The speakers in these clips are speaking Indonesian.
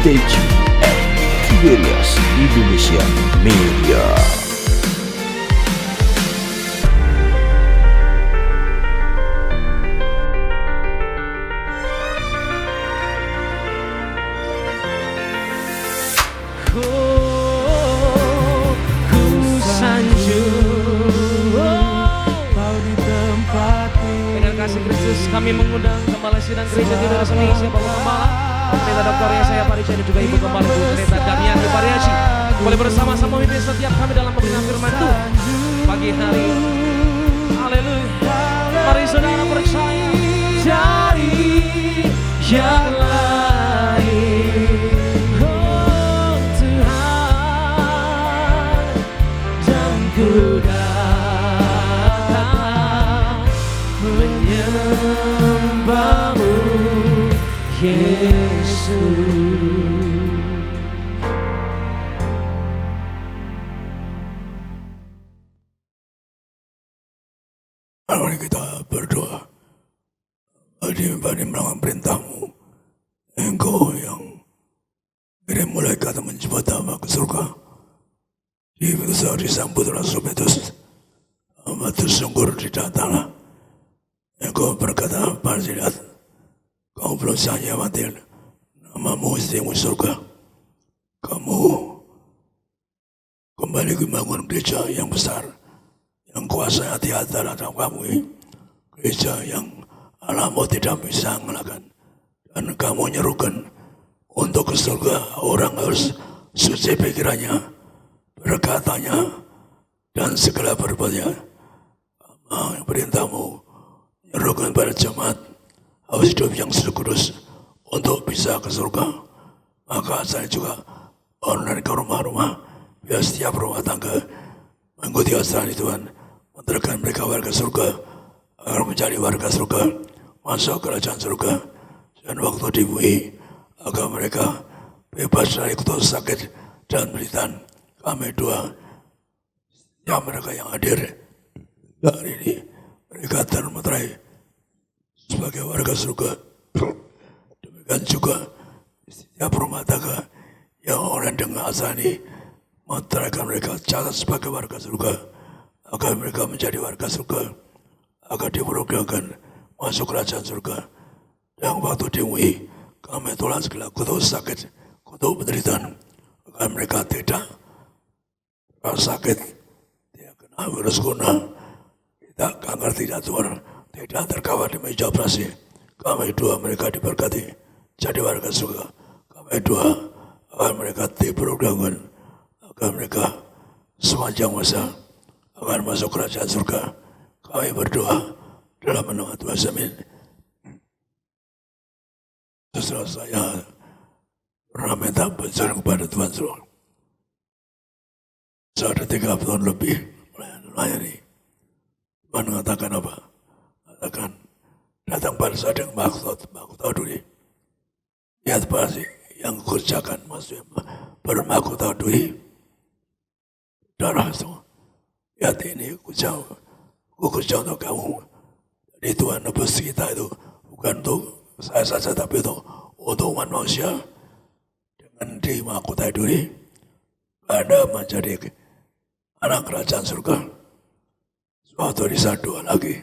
Stay tuned at Tiberias Indonesia Media. Kristus, kami mengundang Gembala Sidang Gereja Tiberias Indonesia, Bapak Gembala, Pendeta Dr. Yesaya Parija dan juga Ibu Gembala Ibu Pendeta Damian Pariaci. Boleh bersama-sama memimpin setiap kami dalam pemberitaan firman Tuhan pagi hari ini. Haleluya. Mari saudara percaya cari yang lain. Oh Tuhan, dan ku menyembahmu Yesus. Mari kita berdoa. Hari melawan perintahmu, Engkau yang kirim malaikat menjemput hamba ke surga. Di besar disambut Rasul Petrus, hamba tersungkur di tanah. Engkau berkata, Parjilat, kau belum saja mati, namamu istimewa surga. Kamu kembali membangun gereja yang besar, yang kuasa hati-hati dalam kamu, gereja yang Allahmu tidak bisa mengalahkan. Dan kamu nyerukan untuk ke surga, orang harus suci pikirannya, berkatanya, dan segala perbuatannya. Perintahmu nyerukan pada jemaat harus hidup yang kudus untuk bisa ke surga. Maka saya juga online ke rumah-rumah, biar setiap rumah tangga mengikuti ajaran Tuhan, mengantarkan mereka warga surga, agar menjadi warga surga, masuk kerajaan surga. Dan waktu di bumi, agar mereka bebas dari kutuk sakit dan penderitaan. Kami doa, ya mereka yang hadir hari ini, mereka termeterai sebagai warga surga. Demikian juga setiap rumah tangga yang orang dengan asal ini meteraikan mereka catat sebagai warga surga, agar mereka menjadi warga surga, agar diprogramkan masuk kerajaan surga. Dan waktu dimui, kami tolak segala kutuk sakit, kutuk penderitaan, agar mereka tidak sakit, tidak kena virus corona, tidak kanker, tidak tumor, tidak terkawal di meja operasi. Kami doa mereka diberkati jadi warga surga. Kami doa agar mereka diprogramkan, agar mereka sepanjang masa akan masuk kerajaan surga. Kami berdoa dalam nama Tuhan. Amin. Setelah saya pernah minta penjelasan kepada Tuhan Surga, saya ada 30 tahun lebih melayani. Tuhan mengatakan apa? Katakan, datang pada saya dengan maksud tahu dulu. Lihat pasti yang kerjakan, maksudnya bermaku tahu dulu. Darah semua. Lihat ini kerja untuk kamu. Jadi Tuhan nebus kita itu bukan untuk saya saja, tapi itu untuk manusia. Dengan di mahkota dulu, Anda menjadi anak kerajaan surga. Suatu di saat dua lagi,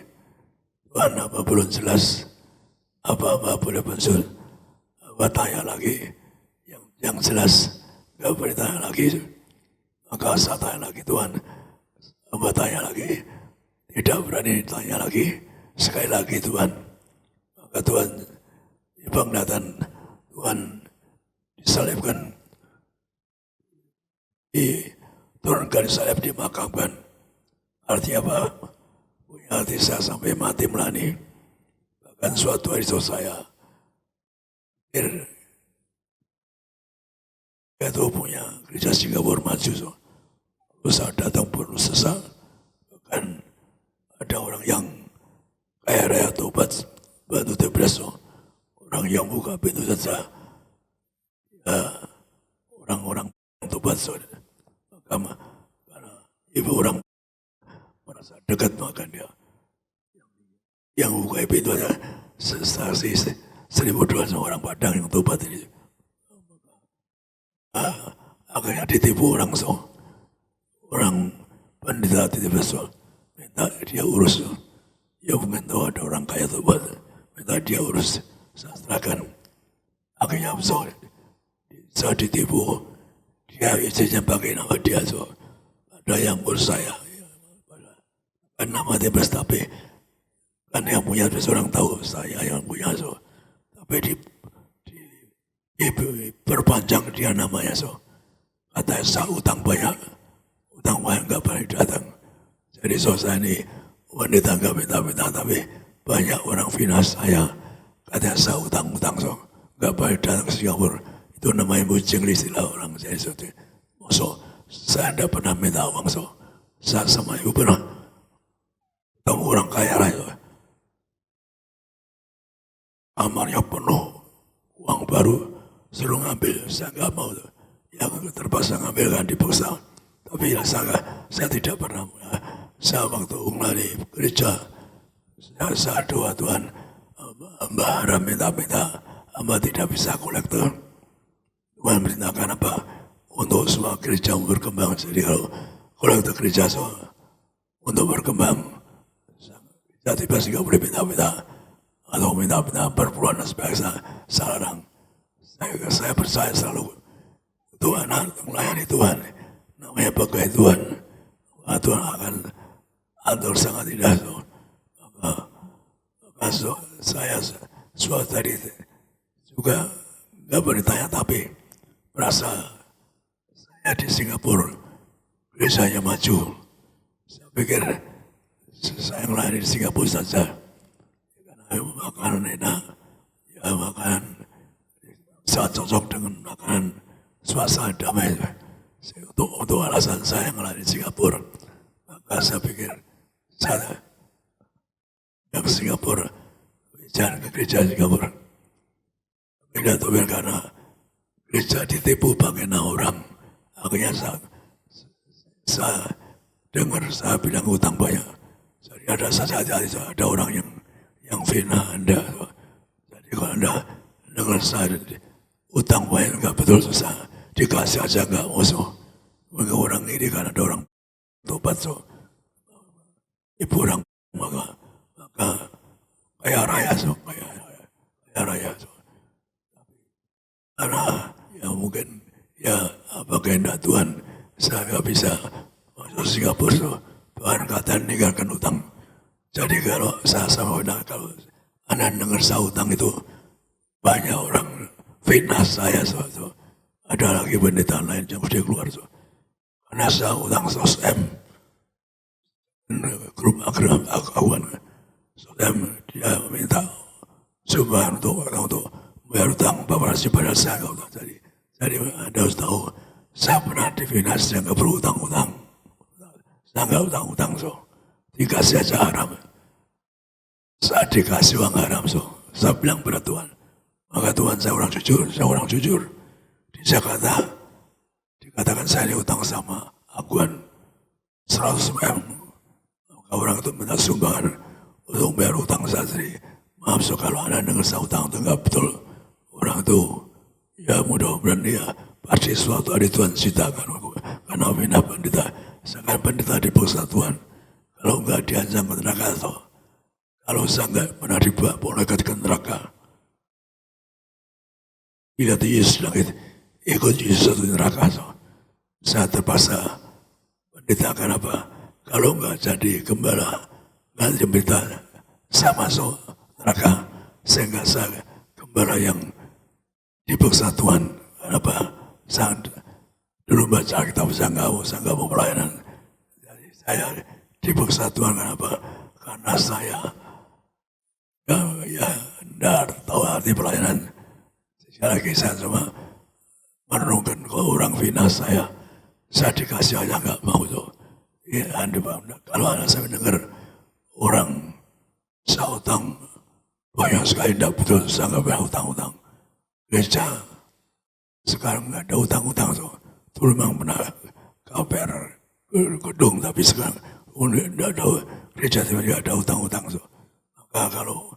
Tuhan apa belum jelas, apa boleh pensul, apa tanya lagi, yang jelas, gak boleh tanya lagi. Maka saya tanya lagi, Tuhan, apa tanya lagi, tidak berani tanya lagi, sekali lagi Tuhan. Maka Tuhan, di penglihatan Tuhan disalibkan, diturunkan salib, dimakamkan. Artinya apa? Punya hati saya sampai mati melani. Bahkan suatu hari itu saya itu punya gereja Singapura maju. Lalu saya datang perlu sesak. Bahkan ada orang yang kaya raya tobat bantu depreso. Orang yang buka pintu saja. Orang-orang tobat saudara. Karena ibu orang merasa dekat, maka dia yang buka pintu ada saksi 1.200 orang Padang yang tobat ini. Akhirnya ditipu orang so. Orang pendeta ditipu so. Minta dia urus. Ya mungkin tahu ada orang kaya tuh buat minta dia urus. Saya serahkan. Akhirnya so. Saya ditipu. Dia izinnya pakai nama dia so. Ada yang urus saya. Kan nama dia tapi kan yang punya seorang tahu saya yang punya so. Tapi perpanjang dia namanya so. Katanya saya utang banyak nggak boleh datang. Jadi so saya ini wanita nggak minta tapi banyak orang finas saya. Katanya saya utang so nggak boleh datang ke Singapura. Itu namanya bucing istilah orang saya so. So saya tidak pernah minta uang so. Saya sama ibu pernah ketemu orang kaya raya. Kamarnya penuh uang baru suruh ngambil, saya nggak mau tuh. Yang terpaksa ngambil kan dipaksa. Tapi ya saya tidak pernah. Saya waktu di gereja, saya doa Tuhan, Mbak harap minta, Mbak tidak bisa kolektor. Tuhan perintahkan apa? Untuk semua gereja berkembang. Jadi kalau kolektor gereja untuk berkembang, saya tiba-tiba boleh minta. Atau minta perpuluhan dan sebagainya, saya larang. Saya percaya selalu Tuhan melayani Tuhan, namanya pakai Tuhan. Tuhan akan atur sangat indah. Maka saya suatu tadi juga nggak bertanya tapi merasa saya di Singapura gereja maju. Saya pikir saya melayani di Singapura saja. Makanan enak, ya makanan sangat cocok dengan makanan suasana damai. Untuk alasan saya melayani Singapura, maka saya pikir saya yang Singapura, jangan ke gereja Singapura. Tidak tahu karena gereja ditipu pakai nama orang. Akhirnya saya dengar saya bilang utang banyak. Jadi ada orang yang fitnah Anda. Jadi kalau Anda dengar saya utang banyak enggak betul susah, dikasih aja enggak musuh. Maka orang ini kan ada orang tobat ibu orang maka kaya raya karena ya mungkin ya apa kehendak Tuhan saya enggak bisa masuk Singapura Tuhan kata meninggalkan utang. Jadi kalau saya sama kalau Anda dengar saya utang itu banyak orang fitnah saya ada lagi pendeta lain yang sudah keluar karena saya utang 100 M grup akawan 100 M dia minta sumbangan untuk bayar utang beberapa pada saya utang jadi Anda harus tahu saya pernah difinas saya nggak perlu utang saya nggak utang dikasih aja haram. Saat dikasih uang haram, saya bilang pada Tuhan. Maka Tuhan saya orang jujur. Di Jakarta, dikatakan saya diutang sama akuan 100 M. Maka orang itu minta sumbangan untuk bayar utang saya sendiri. Maaf kalau Anda dengar saya utang itu enggak betul. Orang itu, ya mudah-mudahan dia pasti suatu hari Tuhan ciptakan. Karena bina pendeta, saya kan pendeta di pusat Tuhan. Kalau enggak diancam ke neraka kalau saya enggak pernah dibawa ke neraka. Bila Yesus langit ikut Yesus di neraka saya terpaksa pendetakan apa? Kalau enggak jadi gembala, enggak berita saya masuk neraka sehingga saya gembala yang dipaksa Tuhan. Kenapa? Saya dulu baca kitab saya enggak mau pelayanan. Jadi saya dipaksa Tuhan kenapa? Karena saya tidak tahu arti pelayanan. Sekali lagi saya cuma merenungkan kalau orang finas saya dikasih aja nggak mau tuh. Ya, kalau ada saya dengar orang saya utang banyak sekali tidak betul, saya nggak pernah utang. Gereja sekarang nggak ada utang tuh. Dulu memang pernah KPR gedung tapi sekarang tidak ada gereja tidak ada utang tuh. Maka kalau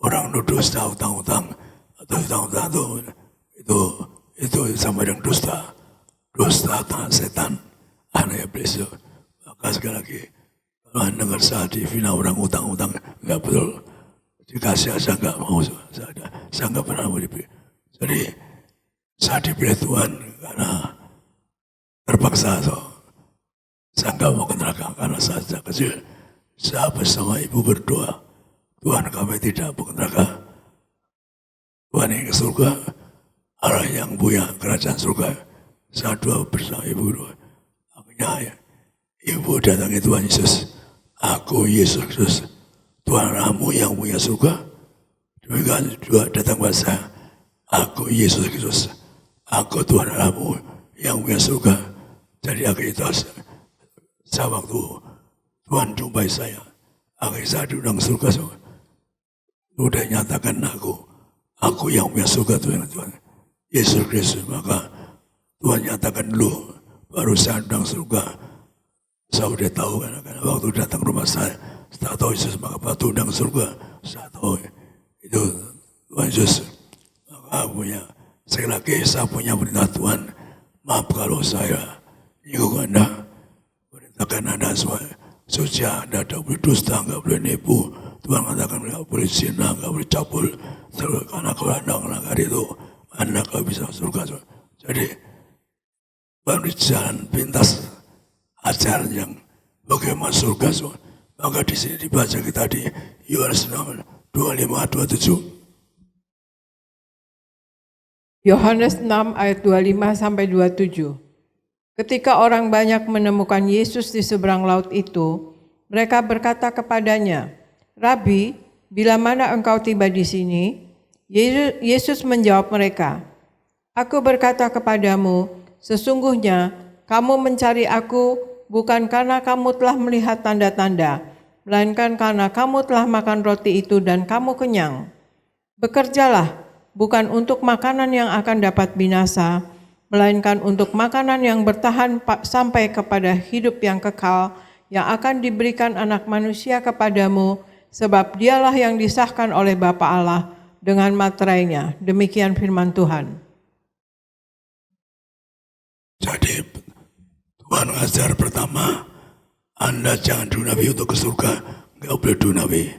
orang nuduh saya utang atau utang itu sama dengan dusta. dusta, setan, anak iblis. Maka sekali lagi, kalau Anda dengar saya di final orang utang-utang, nggak betul. Dikasih saya nggak mau, saya nggak pernah mau dipilih. Jadi saya dipilih Tuhan karena terpaksa. Saya nggak mau ke neraka karena saya sejak kecil. Saya bersama ibu berdoa, Tuhan kami tidak mau ke neraka. Tuhan yang ke surga, Allah yang punya kerajaan surga. Saya doa bersama ibu berdoa. Akhirnya ibu datangi Tuhan Yesus. Aku Yesus Kristus, Tuhan Allahmu yang punya surga. Demikian juga datang kepada saya. Aku Yesus Kristus, aku Tuhan Allahmu yang punya surga. Jadi akhirnya saya waktu Tuhan jumpai saya, akhirnya saya diundang surga. Sudah nyatakan aku yang punya surga Tuhan Yesus Kristus. Maka Tuhan nyatakan dulu, baru saya undang surga. Saya sudah tahu karena waktu datang rumah saya tahu Yesus, maka waktu undang surga, saya tahu itu Tuhan Yesus. Maka punya, sekali lagi saya punya perintah Tuhan, maaf kalau saya nyinggung Anda, perintahkan Anda semua suci, Anda tidak boleh dusta, tidak boleh nipu. Tuhan katakan tidak boleh zina, tidak boleh cabul, karena kalau Anda melanggar itu, Anda tidak bisa surga. Jadi baru jalan pintas ajaran yang bagaimana surga. Maka di sini dibaca kita di Yohanes 25-27. Yohanes 6 ayat 25 sampai 27. Ketika orang banyak menemukan Yesus di seberang laut itu, mereka berkata kepadanya, "Rabi, bila mana engkau tiba di sini?" Yesus menjawab mereka, "Aku berkata kepadamu, sesungguhnya kamu mencari aku bukan karena kamu telah melihat tanda-tanda, melainkan karena kamu telah makan roti itu dan kamu kenyang. Bekerjalah, bukan untuk makanan yang akan dapat binasa, melainkan untuk makanan yang bertahan sampai kepada hidup yang kekal, yang akan diberikan Anak Manusia kepadamu, sebab dialah yang disahkan oleh Bapa Allah dengan materainya." Demikian firman Tuhan. Jadi Tuhan ajar pertama, Anda jangan dunawi untuk ke surga, nggak boleh dunawi.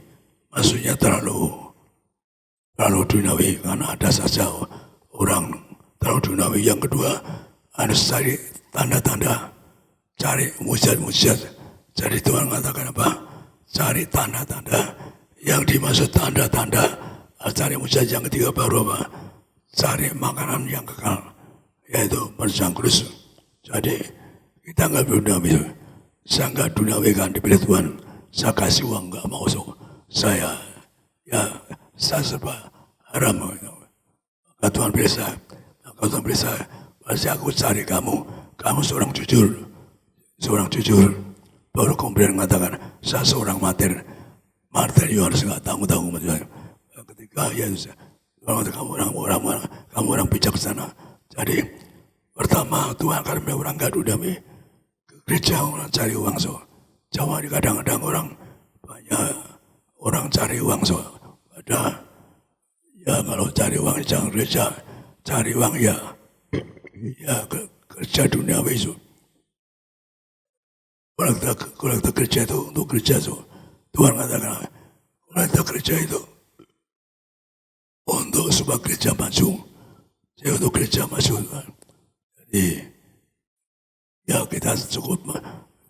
Maksudnya terlalu dunawi, karena ada saja orang terlalu dunawi. Yang kedua, harus cari tanda-tanda, cari mujizat-mujizat. Jadi Tuhan katakan apa? Cari tanda-tanda. Yang dimaksud tanda-tanda, cari mujizat. Yang ketiga baru apa? Cari makanan yang kekal, yaitu perjalanan Kristus. Jadi kita nggak dunawi. Saya nggak dunawikan dipilih Tuhan. Saya kasih uang nggak mau. Saya serba haram. Maka Tuhan pilih saya. Pasti aku cari kamu. Kamu seorang jujur. Baru kemudian mengatakan, saya seorang martir. Martir Yohanes nggak tanggung-tanggung. Ketika Yesus, kamu orang bijaksana. Jadi pertama Tuhan akan memilih orang nggak dunawi. Gereja orang cari uang Jawa kadang-kadang orang banyak orang cari uang Ada kalau cari uang jangan gereja, cari uang ya kerja duniawi Kalau kita kerja itu untuk gereja Tuhan katakan kalau kita kerja itu untuk sebuah gereja maju, jadi untuk gereja maju Tuhan. Jadi kita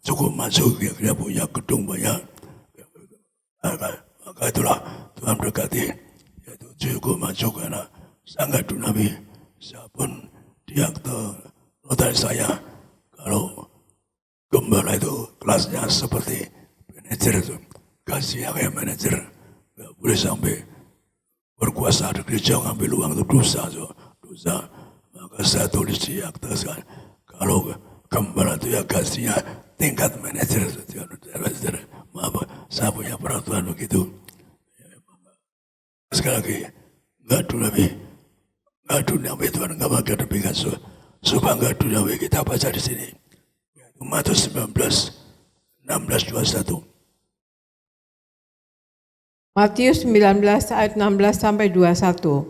cukup masuk, kita punya gedung banyak. Maka itulah Tuhan berkati, yaitu cukup masuk karena sangat dunawi. Saya pun dia notaris saya, kalau gembala itu kelasnya seperti manajer itu, kasihnya kayak manajer, nggak boleh sampai berkuasa di gereja ngambil uang itu dosa. Maka saya tulis di akta sekarang, kalau gembala itu ya kasihnya tingkat manajer. Maaf, saya punya peraturan begitu. Sekali lagi, nggak dunawi Tuhan nggak pakai demikian. Supaya nggak dunawi kita baca di sini. Matius 19:16-21. Matius 19 ayat 16 sampai 21.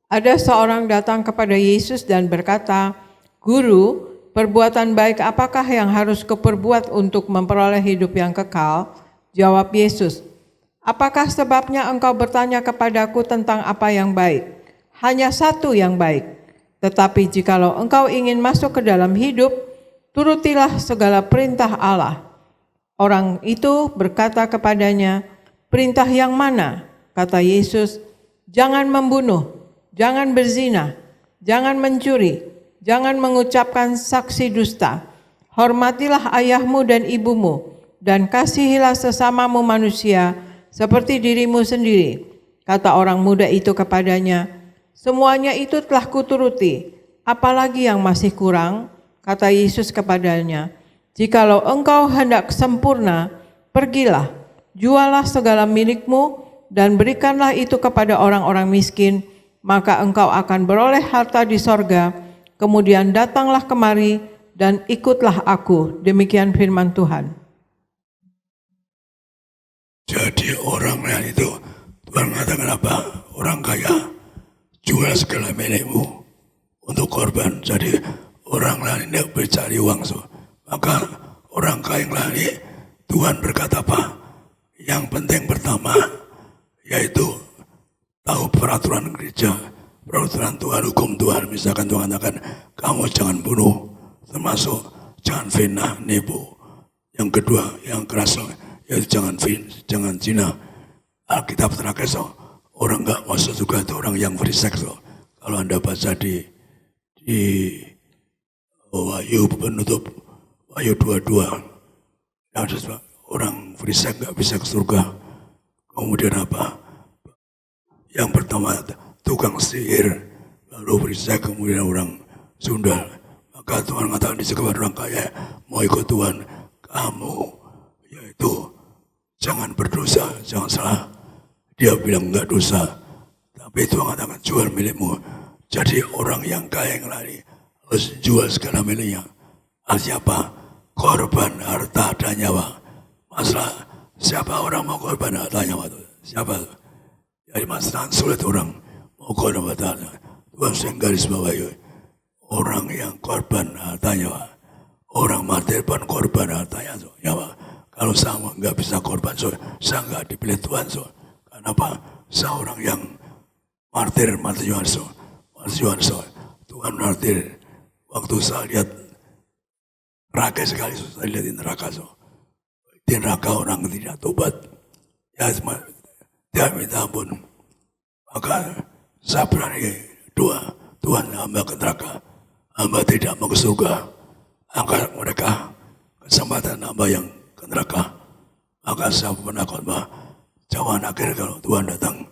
Ada seorang datang kepada Yesus dan berkata, "Guru, perbuatan baik apakah yang harus kuperbuat untuk memperoleh hidup yang kekal? Jawab Yesus, apakah sebabnya engkau bertanya kepadaku tentang apa yang baik? Hanya satu yang baik. Tetapi jikalau engkau ingin masuk ke dalam hidup, turutilah segala perintah Allah. Orang itu berkata kepadanya, perintah yang mana? Kata Yesus, jangan membunuh, jangan berzina, jangan mencuri, jangan mengucapkan saksi dusta, hormatilah ayahmu dan ibumu, dan kasihilah sesamamu manusia seperti dirimu sendiri. Kata orang muda itu kepadanya, semuanya itu telah kuturuti, apalagi yang masih kurang? Kata Yesus kepadanya, jikalau engkau hendak sempurna, pergilah, jualah segala milikmu, dan berikanlah itu kepada orang-orang miskin, maka engkau akan beroleh harta di sorga. Kemudian datanglah kemari dan ikutlah aku. Demikian firman Tuhan. Jadi orang lain itu Tuhan mengatakan apa? Orang kaya jual segala milikmu untuk korban. Jadi orang lain tidak bercari uang, maka orang kaya yang lain Tuhan berkata apa? Yang penting pertama yaitu tahu peraturan gereja, peraturan Tuhan, hukum Tuhan. Misalkan Tuhan katakan kamu jangan bunuh, termasuk jangan fitnah, nipu. Yang kedua yang keras yaitu jangan zina. Alkitab terakhir orang nggak masuk juga itu orang yang free sex. Kalau Anda baca di Wahyu penutup Wahyu 22, orang free sex nggak bisa ke surga. Kemudian apa? Yang pertama tukang sihir, lalu berisik, kemudian orang sundal. Maka Tuhan mengatakan di kepada orang kaya, mau ikut Tuhan, kamu yaitu jangan berdosa, jangan salah. Dia bilang enggak dosa, tapi Tuhan mengatakan jual milikmu. Jadi orang yang kaya yang lari harus jual segala miliknya. Artinya apa? Korban harta dan nyawa. Masalah siapa orang mau korban harta nyawa itu? Siapa? Jadi masalah sulit orang mau korban harta nyawa. Tuhan senggaris bawahi orang yang korban harta nyawa. Orang martir pun korban harta nyawa. Kalau sama nggak bisa korban, saya nggak dipilih Tuhan. Kenapa? Saya orang yang martir Yohanes. Tuhan martir. Waktu saya lihat neraka sekali, saya lihat di neraka. Di neraka orang tidak tobat, ya dia minta ampun. Maka saya berani doa, Tuhan hamba ke neraka, hamba tidak mau ke surga, angkat mereka kesempatan hamba yang ke neraka. Maka saya pernah khotbah, zaman akhir kalau Tuhan datang,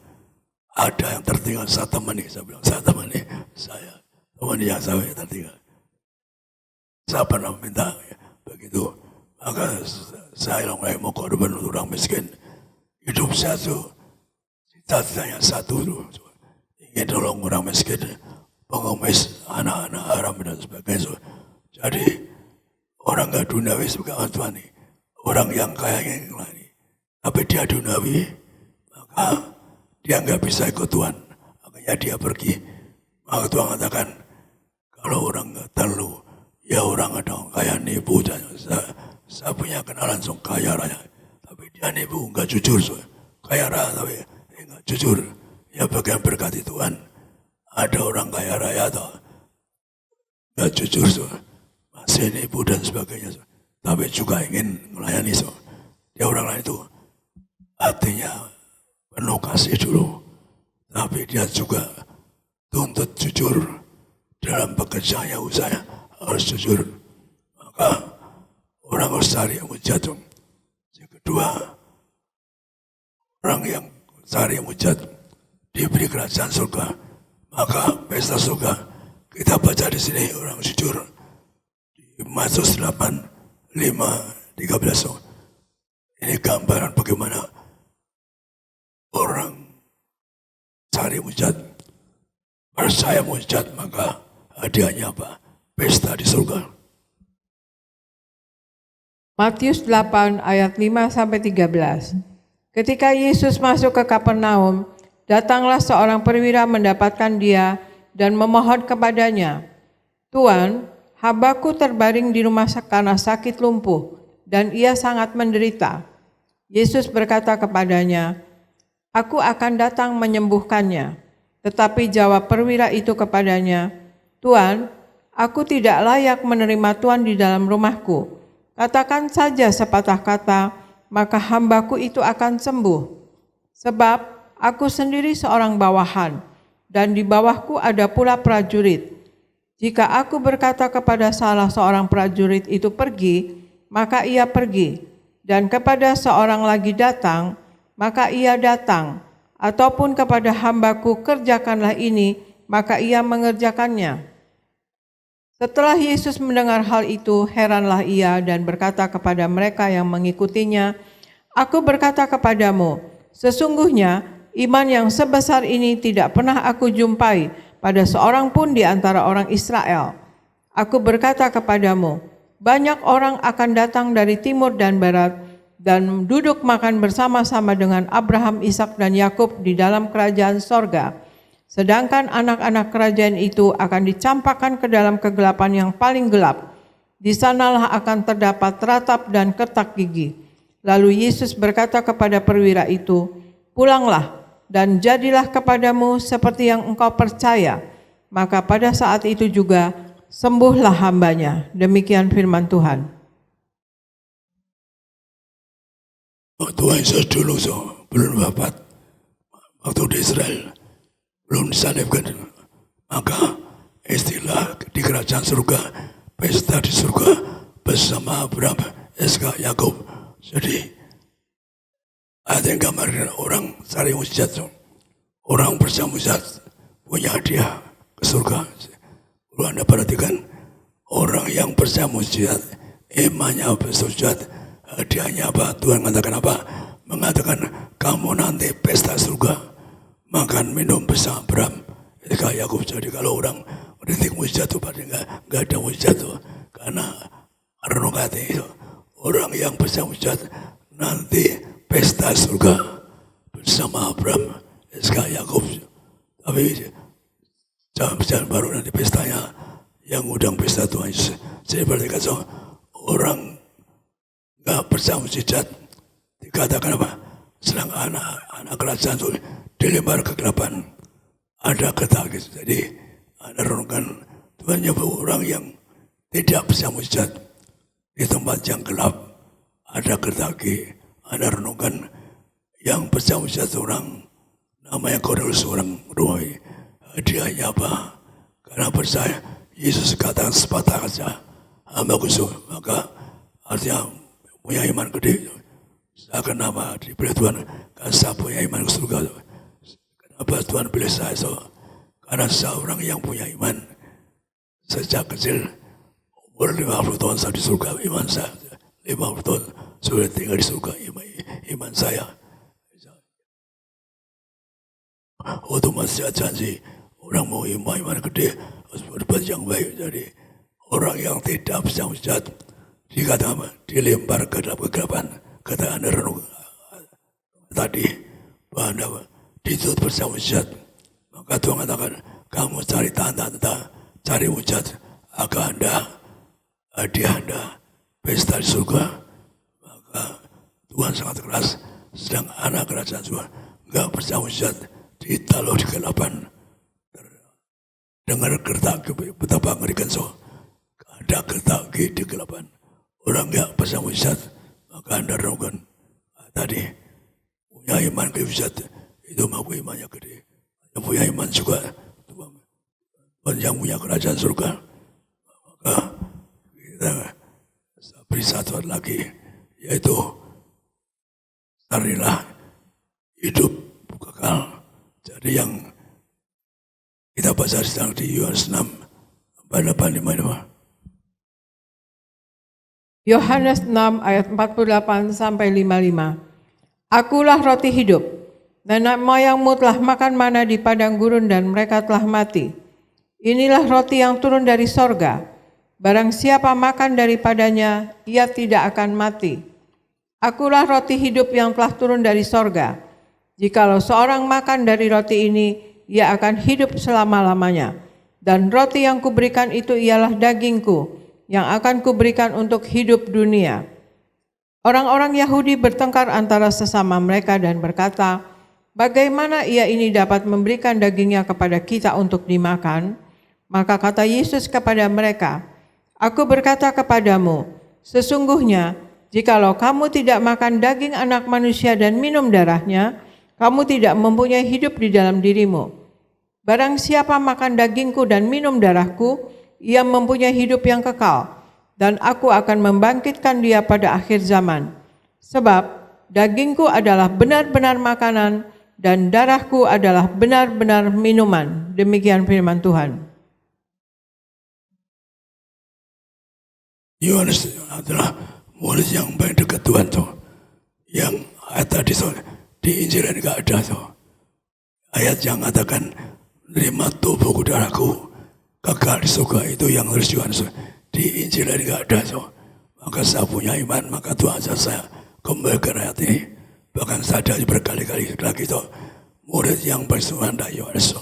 ada yang tertinggal saya temani. Saya bilang saya temani, saya temani yang saya tertinggal. Saya pernah minta begitu. Maka saya mulai mau korban untuk orang miskin. Hidup saya tuh cita-citanya satu tuh, ingin tolong orang miskin, pengemis, anak-anak haram dan sebagainya. Jadi orang nggak duniawi sebagai Tuhan ini, orang yang kaya yang lain, tapi dia duniawi, maka dia nggak bisa ikut Tuhan, makanya dia pergi. Maka Tuhan katakan kalau orang nggak terlalu, ya orang ada kaya nipu dan saya punya kenalan kaya raya, tapi dia nipu, nggak jujur, kaya raya tapi nggak jujur. Ya bagian berkati Tuhan. Ada orang kaya raya atau nggak jujur, masih nipu dan sebagainya, tapi juga ingin melayani. Dia orang lain itu hatinya penuh kasih dulu, tapi dia juga tuntut jujur dalam pekerjaannya, usahanya harus jujur. Maka orang harus cari yang mujad. Yang kedua, orang yang cari yang mujad diberi kerajaan surga. Maka pesta surga kita baca di sini orang jujur di Matius 8:5-13. Ini gambaran bagaimana orang cari mujad, percaya mujad, maka hadiahnya apa? Pesta di surga. Matius 8 ayat 5-13. Ketika Yesus masuk ke Kapernaum, datanglah seorang perwira mendapatkan dia dan memohon kepadanya, Tuan, hambaku terbaring di rumah karena sakit lumpuh, dan ia sangat menderita. Yesus berkata kepadanya, Aku akan datang menyembuhkannya. Tetapi jawab perwira itu kepadanya, Tuan, aku tidak layak menerima Tuan di dalam rumahku. Katakan saja sepatah kata, maka hambaku itu akan sembuh. Sebab aku sendiri seorang bawahan, dan di bawahku ada pula prajurit. Jika aku berkata kepada salah seorang prajurit itu pergi, maka ia pergi. Dan kepada seorang lagi datang, maka ia datang. Ataupun kepada hambaku kerjakanlah ini, maka ia mengerjakannya. Setelah Yesus mendengar hal itu, heranlah ia dan berkata kepada mereka yang mengikutinya, Aku berkata kepadamu, sesungguhnya iman yang sebesar ini tidak pernah aku jumpai pada seorang pun di antara orang Israel. Aku berkata kepadamu, banyak orang akan datang dari timur dan barat dan duduk makan bersama-sama dengan Abraham, Ishak dan Yakub di dalam kerajaan sorga. Sedangkan anak-anak kerajaan itu akan dicampakkan ke dalam kegelapan yang paling gelap. Di sanalah akan terdapat ratap dan kertak gigi. Lalu Yesus berkata kepada perwira itu, Pulanglah dan jadilah kepadamu seperti yang engkau percaya. Maka pada saat itu juga sembuhlah hambanya. Demikian firman Tuhan. Tuhan Yesus dulu belum wafat, waktu di Israel belum disalibkan, maka istilah di kerajaan surga, pesta di surga bersama Abraham, Ishak, Yakub. Jadi ada yang gambarkan orang cari mujizat, orang bersama mujizat punya hadiah ke surga. Kalau Anda perhatikan orang yang bersama mujizat, imannya bersujud, hadiahnya apa? Tuhan mengatakan apa? Mengatakan kamu nanti pesta surga, makan minum bersama Abraham, Ishak, Yakub. Jadi kalau orang meritik mujizat itu pada nggak ada mujizat itu, karena renung hati itu orang yang bersama mujizat nanti pesta surga bersama Abraham, Ishak, Yakub. Tapi jangan baru nanti pestanya yang undang pesta Tuhan Yesus. Saya berkata orang nggak bersama mujizat dikatakan apa? Sedang anak kerajaan itu dilempar kegelapan, ada ketagi. Jadi Anda renungkan Tuhan nyebut orang yang tidak bersama mujizat di tempat yang gelap, ada ketagi. Anda renungkan yang bersama mujizat orang namanya Kornelius, orang Romawi. Hadiahnya apa? Karena percaya Yesus katakan sepatah saja, hamba khusus, maka artinya punya iman gede. Saya kenapa dipilih Tuhan? Karena saya punya iman ke surga. Kenapa Tuhan pilih saya? Karena saya orang yang punya iman. Sejak kecil, umur 50 tahun saya di surga, iman saya. 50 tahun sudah tinggal di surga, iman saya. Otomatis saya janji, orang mau iman gede, harus berbuat yang baik. Jadi orang yang tidak bisa mujizat dikatakan dilempar ke dalam kegelapan. Kata Anda renung tadi bahwa ditutup bersama mujizat. Maka Tuhan katakan kamu cari tanda-tanda, cari mujizat agar Anda hadiah Anda pesta di surga. Maka Tuhan sangat keras. Sedang anak kerajaan surga enggak bersama mujizat ditaruh di kegelapan. Dengar gertak betapa mengerikan ada gertak di kegelapan. Orang yang bersama mujizat, maka Anda renungkan tadi punya iman ke mujizat itu mampu imannya gede. Yang punya iman juga Tuhan yang punya kerajaan surga. Maka kita beri satu lagi, yaitu carilah hidup kekal. Jadi yang kita baca sedang di Yohanes 6 ayat 85. Yohanes 6 ayat 48 sampai 55. Akulah roti hidup. Nenek moyangmu telah makan mana di padang gurun dan mereka telah mati. Inilah roti yang turun dari sorga. Barang siapa makan daripadanya, ia tidak akan mati. Akulah roti hidup yang telah turun dari sorga. Jikalau seorang makan dari roti ini, ia akan hidup selama-lamanya. Dan roti yang kuberikan itu ialah dagingku, yang akan kuberikan untuk hidup dunia. Orang-orang Yahudi bertengkar antara sesama mereka dan berkata, bagaimana ia ini dapat memberikan dagingnya kepada kita untuk dimakan? Maka kata Yesus kepada mereka, aku berkata kepadamu, sesungguhnya jikalau kamu tidak makan daging anak manusia dan minum darahnya, kamu tidak mempunyai hidup di dalam dirimu. Barang siapa makan dagingku dan minum darahku, ia mempunyai hidup yang kekal, dan aku akan membangkitkan dia pada akhir zaman. Sebab dagingku adalah benar-benar makanan, dan darahku adalah benar-benar minuman. Demikian firman Tuhan. Yohanes adalah murid yang paling dekat Tuhan tuh. Yang ayat tadi tuh di Injil enggak ada tuh. Ayat yang mengatakan menerima tubuhku darahku kekal di surga, itu yang harus Yohanes. Di Injil enggak ada tuh. Maka saya punya iman, maka Tuhan saya kembalikan ayat ini. Bahkan saya dari berkali-kali lagi tuh murid yang bersuara Yohanes.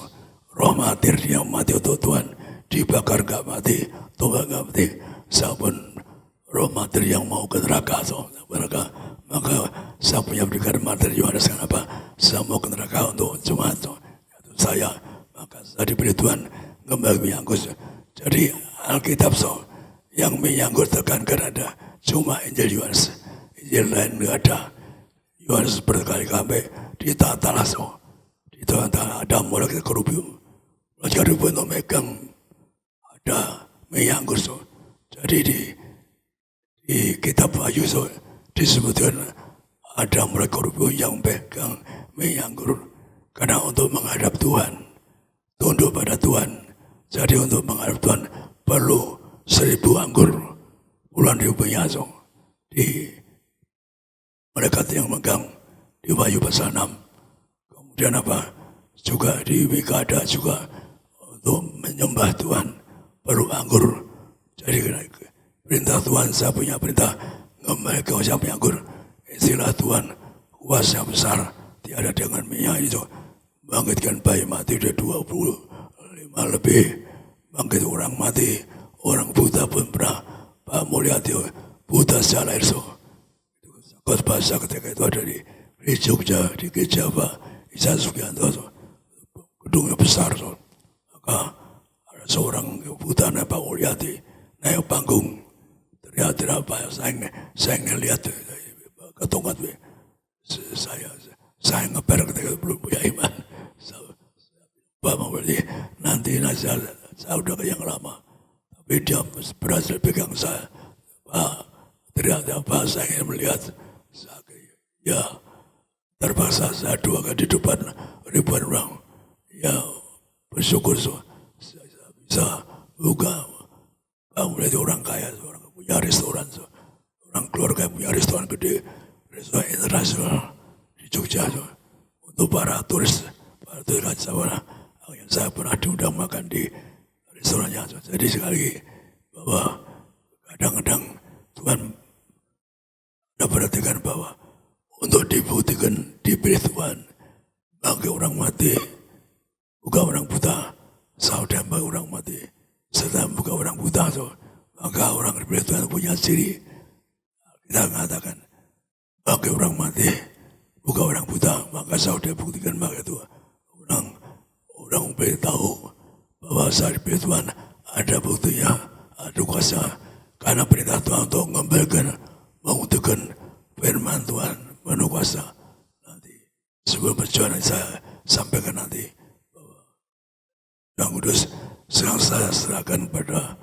Roh mati, dia mati untuk Tuhan, dibakar gak mati, Tuhan gak mati. Saya pun roh materi yang mau ke neraka, maka saya punya berikan materi Yohanes. Kenapa? Saya mau ke neraka untuk jemaat saya, maka saya diberi Tuhan kembali menyangkut. Jadi Alkitab yang menyangkut tekankan ada cuma Injil Yohanes, Injil lain tidak ada. Yohanes berkali-kali ditata ditata ada mulai ke kerubium, belajar untuk megang ada menyangkut. Jadi di kitab Wahyu disebutkan ada mereka yang pegang menyanggur karena untuk menghadap Tuhan, tunduk pada Tuhan. Jadi untuk menghadap Tuhan perlu 1000 anggur, puluhan ribu penyaso. Di mereka yang megang di Wahyu pasal 6. Kemudian apa? Juga di Mika ada juga untuk menyembah Tuhan perlu anggur. Jadi perintah Tuhan, saya punya perintah kembali ke usaha anggur. Istilah Tuhan kuasa besar tiada dengan minyak itu. Bangkitkan bayi mati udah 25 lebih. Bangkit orang mati, orang buta pun pernah. Pak Mulia itu buta secara lahir. Kot bahasa ketika itu ada di Jogja, di gereja Pak Isa Sugianto. Gedungnya besar. Maka ada seorang buta namanya Pak Mulyadi naik panggung, teriak-teriak apa? Saya ngelihat ketongat, saya ngeper ketika belum punya iman. Pak Mulyadi nanti saya udah yang lama, tapi dia berhasil pegang saya. Pak, teriak-teriak apa? Saya ingin melihat. Ya, terpaksa saya dua kali di depan ribuan orang. Ya, bersyukur saya bisa buka. Mulai orang kaya, orang punya restoran, orang keluarga punya restoran gede, restoran internasional di Jogja. Untuk para turis yang saya pernah diundang makan di restorannya. Jadi sekali bahwa kadang-kadang Tuhan perhatikan bahwa untuk dibuktikan diberi Tuhan bagi orang mati, bukan orang buta, saudara bagi orang mati. Setelah buka orang buta, maka orang diberi Tuhan punya ciri. Kita mengatakan, bagi orang mati, buka orang buta, maka saudara buktikan bagi Tuhan. Orang beritahu bahwa saat diberi Tuhan ada buktinya, ada kuasa. Karena perintah Tuhan untuk mengembalikan, membuktikan firman Tuhan penuh kuasa. Nanti sebelum perjalanan saya sampaikan nanti bahwa Yang Kudus sekarang saya serahkan pada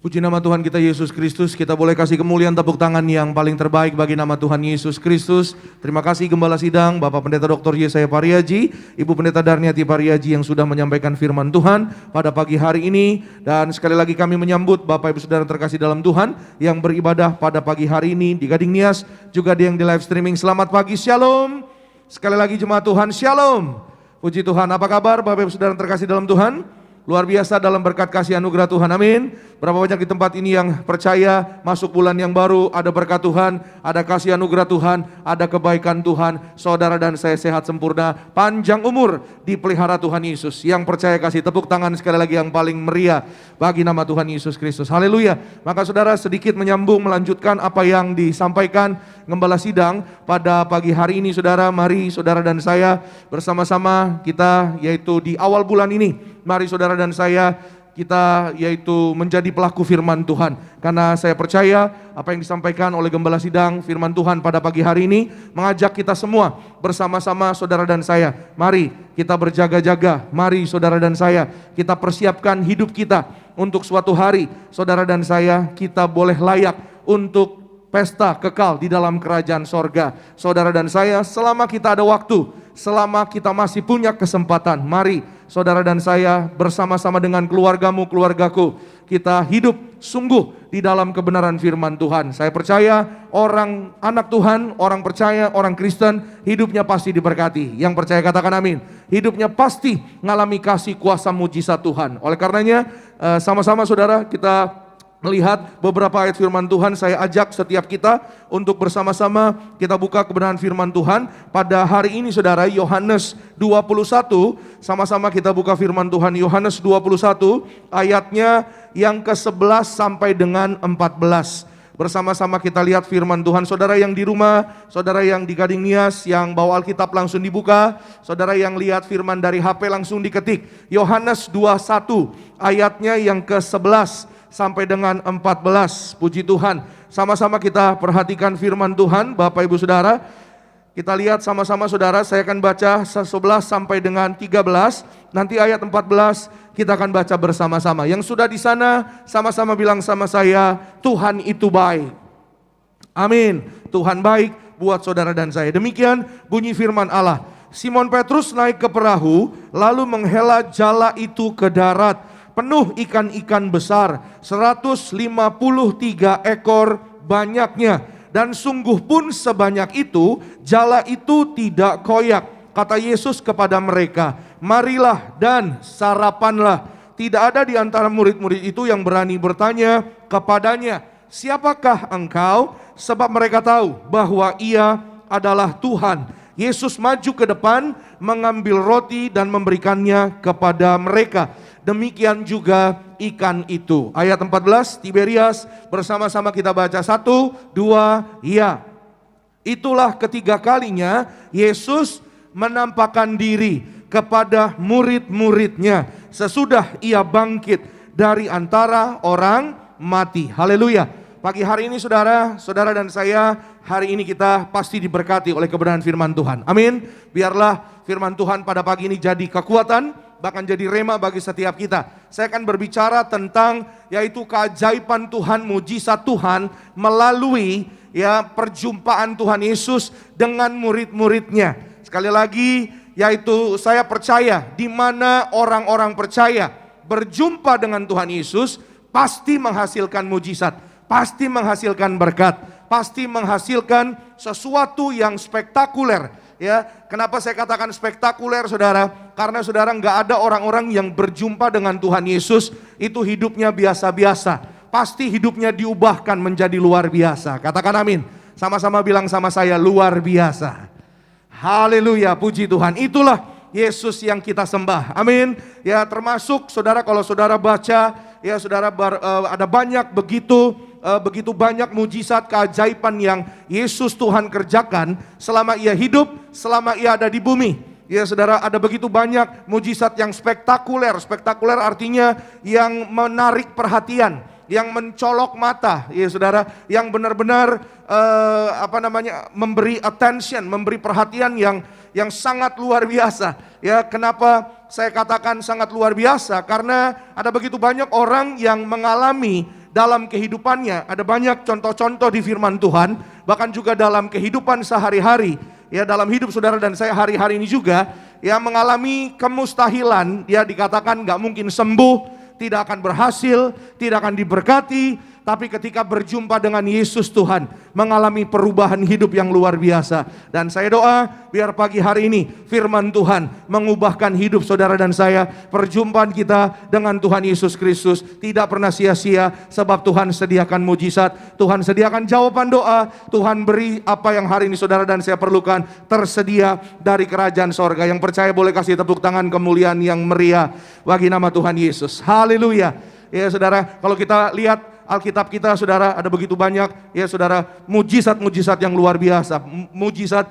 Puji nama Tuhan kita Yesus Kristus. Kita boleh kasih kemuliaan tepuk tangan yang paling terbaik bagi nama Tuhan Yesus Kristus. Terima kasih Gembala Sidang, Bapak Pendeta Dr. Yesaya Pariaji, Ibu Pendeta Darniati Pariaji yang sudah menyampaikan firman Tuhan pada pagi hari ini. Dan sekali lagi kami menyambut Bapak Ibu Saudara terkasih dalam Tuhan yang beribadah pada pagi hari ini di Gading Nias, juga yang di live streaming. Selamat pagi, Shalom. Sekali lagi jemaat Tuhan, Shalom. Puji Tuhan. Apa kabar Bapak Ibu Saudara yang terkasih dalam Tuhan? Luar biasa dalam berkat kasih anugerah Tuhan, amin. Berapa banyak di tempat ini yang percaya masuk bulan yang baru, ada berkat Tuhan, ada kasih anugerah Tuhan, ada kebaikan Tuhan. Saudara dan saya sehat sempurna, panjang umur, dipelihara Tuhan Yesus. Yang percaya kasih tepuk tangan sekali lagi yang paling meriah bagi nama Tuhan Yesus Kristus. Haleluya. Maka saudara sedikit menyambung melanjutkan apa yang disampaikan Gembala Sidang pada pagi hari ini. Saudara, mari saudara dan saya bersama-sama kita yaitu di awal bulan ini. Mari saudara dan saya kita yaitu menjadi pelaku firman Tuhan. Karena saya percaya apa yang disampaikan oleh Gembala Sidang firman Tuhan pada pagi hari ini mengajak kita semua bersama-sama saudara dan saya. Mari kita berjaga-jaga, mari saudara dan saya kita persiapkan hidup kita untuk suatu hari saudara dan saya kita boleh layak untuk pesta kekal di dalam kerajaan sorga. Saudara dan saya selama kita ada waktu, selama kita masih punya kesempatan, mari saudara dan saya bersama-sama dengan keluargamu, keluargaku, kita hidup sungguh di dalam kebenaran firman Tuhan. Saya percaya orang anak Tuhan, orang percaya, orang Kristen, hidupnya pasti diberkati. Yang percaya katakan amin. Hidupnya pasti mengalami kasih kuasa mujizat Tuhan. Oleh karenanya sama-sama saudara kita melihat beberapa ayat firman Tuhan. Saya ajak setiap kita untuk bersama-sama kita buka kebenaran firman Tuhan pada hari ini saudara. Yohanes 21, sama-sama kita buka firman Tuhan. Yohanes 21 ayatnya yang ke-11 sampai dengan 14. Bersama-sama kita lihat firman Tuhan. Saudara yang di rumah, saudara yang di Gading Nias, yang bawa Alkitab langsung dibuka. Saudara yang lihat firman dari HP langsung diketik. Yohanes 21 ayatnya yang ke-11 sampai dengan 14. Puji Tuhan. Sama-sama kita perhatikan firman Tuhan Bapak Ibu Saudara. Kita lihat sama-sama saudara, saya akan baca 11 sampai dengan 13. Nanti ayat 14 kita akan baca bersama-sama. Yang sudah di sana sama-sama bilang sama saya, Tuhan itu baik. Amin. Tuhan baik buat saudara dan saya. Demikian bunyi firman Allah. Simon Petrus naik ke perahu lalu menghela jala itu ke darat. Penuh ikan-ikan besar, 153 ekor banyaknya. Dan sungguh pun sebanyak itu, jala itu tidak koyak. Kata Yesus kepada mereka, marilah dan sarapanlah. Tidak ada di antara murid-murid itu yang berani bertanya kepadanya, siapakah engkau? Sebab mereka tahu bahwa ia adalah Tuhan. Yesus maju ke depan, mengambil roti dan memberikannya kepada mereka. Demikian juga ikan itu. Ayat 14, Tiberias, bersama-sama kita baca 1, 2, ya. Itulah ketiga kalinya Yesus menampakkan diri kepada murid-muridnya sesudah ia bangkit dari antara orang mati. Haleluya. Pagi hari ini saudara dan saya, hari ini kita pasti diberkati oleh kebenaran firman Tuhan. Amin. Biarlah firman Tuhan pada pagi ini jadi kekuatan, bahkan jadi rema bagi setiap kita. Saya akan berbicara tentang yaitu keajaiban Tuhan, mujizat Tuhan melalui perjumpaan Tuhan Yesus dengan murid-muridnya. Sekali lagi, yaitu saya percaya di mana orang-orang percaya berjumpa dengan Tuhan Yesus pasti menghasilkan mujizat, pasti menghasilkan berkat, pasti menghasilkan sesuatu yang spektakuler. Ya, kenapa saya katakan spektakuler saudara? Karena saudara nggak ada orang-orang yang berjumpa dengan Tuhan Yesus itu hidupnya biasa-biasa. Pasti hidupnya diubahkan menjadi luar biasa. Katakan amin. Sama-sama bilang sama saya, luar biasa. Haleluya, puji Tuhan. Itulah Yesus yang kita sembah. Amin. Ya, termasuk saudara kalau saudara baca, ya saudara ada banyak begitu banyak mujizat keajaiban yang Yesus Tuhan kerjakan selama ia hidup, selama ia ada di bumi. Ya saudara, ada begitu banyak mujizat yang spektakuler. Spektakuler artinya yang menarik perhatian, yang mencolok mata, ya saudara, yang benar-benar memberi attention, memberi perhatian yang sangat luar biasa. Ya, kenapa saya katakan sangat luar biasa? Karena ada begitu banyak orang yang mengalami dalam kehidupannya, ada banyak contoh-contoh di firman Tuhan, bahkan juga dalam kehidupan sehari-hari, ya dalam hidup saudara dan saya hari-hari ini juga, ya mengalami kemustahilan, ya dikatakan gak mungkin sembuh, tidak akan berhasil, tidak akan diberkati, tapi ketika berjumpa dengan Yesus Tuhan, mengalami perubahan hidup yang luar biasa. Dan saya doa, biar pagi hari ini firman Tuhan mengubahkan hidup saudara dan saya. Perjumpaan kita dengan Tuhan Yesus Kristus tidak pernah sia-sia, sebab Tuhan sediakan mujizat, Tuhan sediakan jawaban doa, Tuhan beri apa yang hari ini saudara dan saya perlukan, tersedia dari kerajaan sorga. Yang percaya boleh kasih tepuk tangan kemuliaan yang meriah bagi nama Tuhan Yesus. Haleluya. Ya saudara, kalau kita lihat Alkitab kita saudara, ada begitu banyak ya saudara, mujizat-mujizat yang luar biasa. Mujizat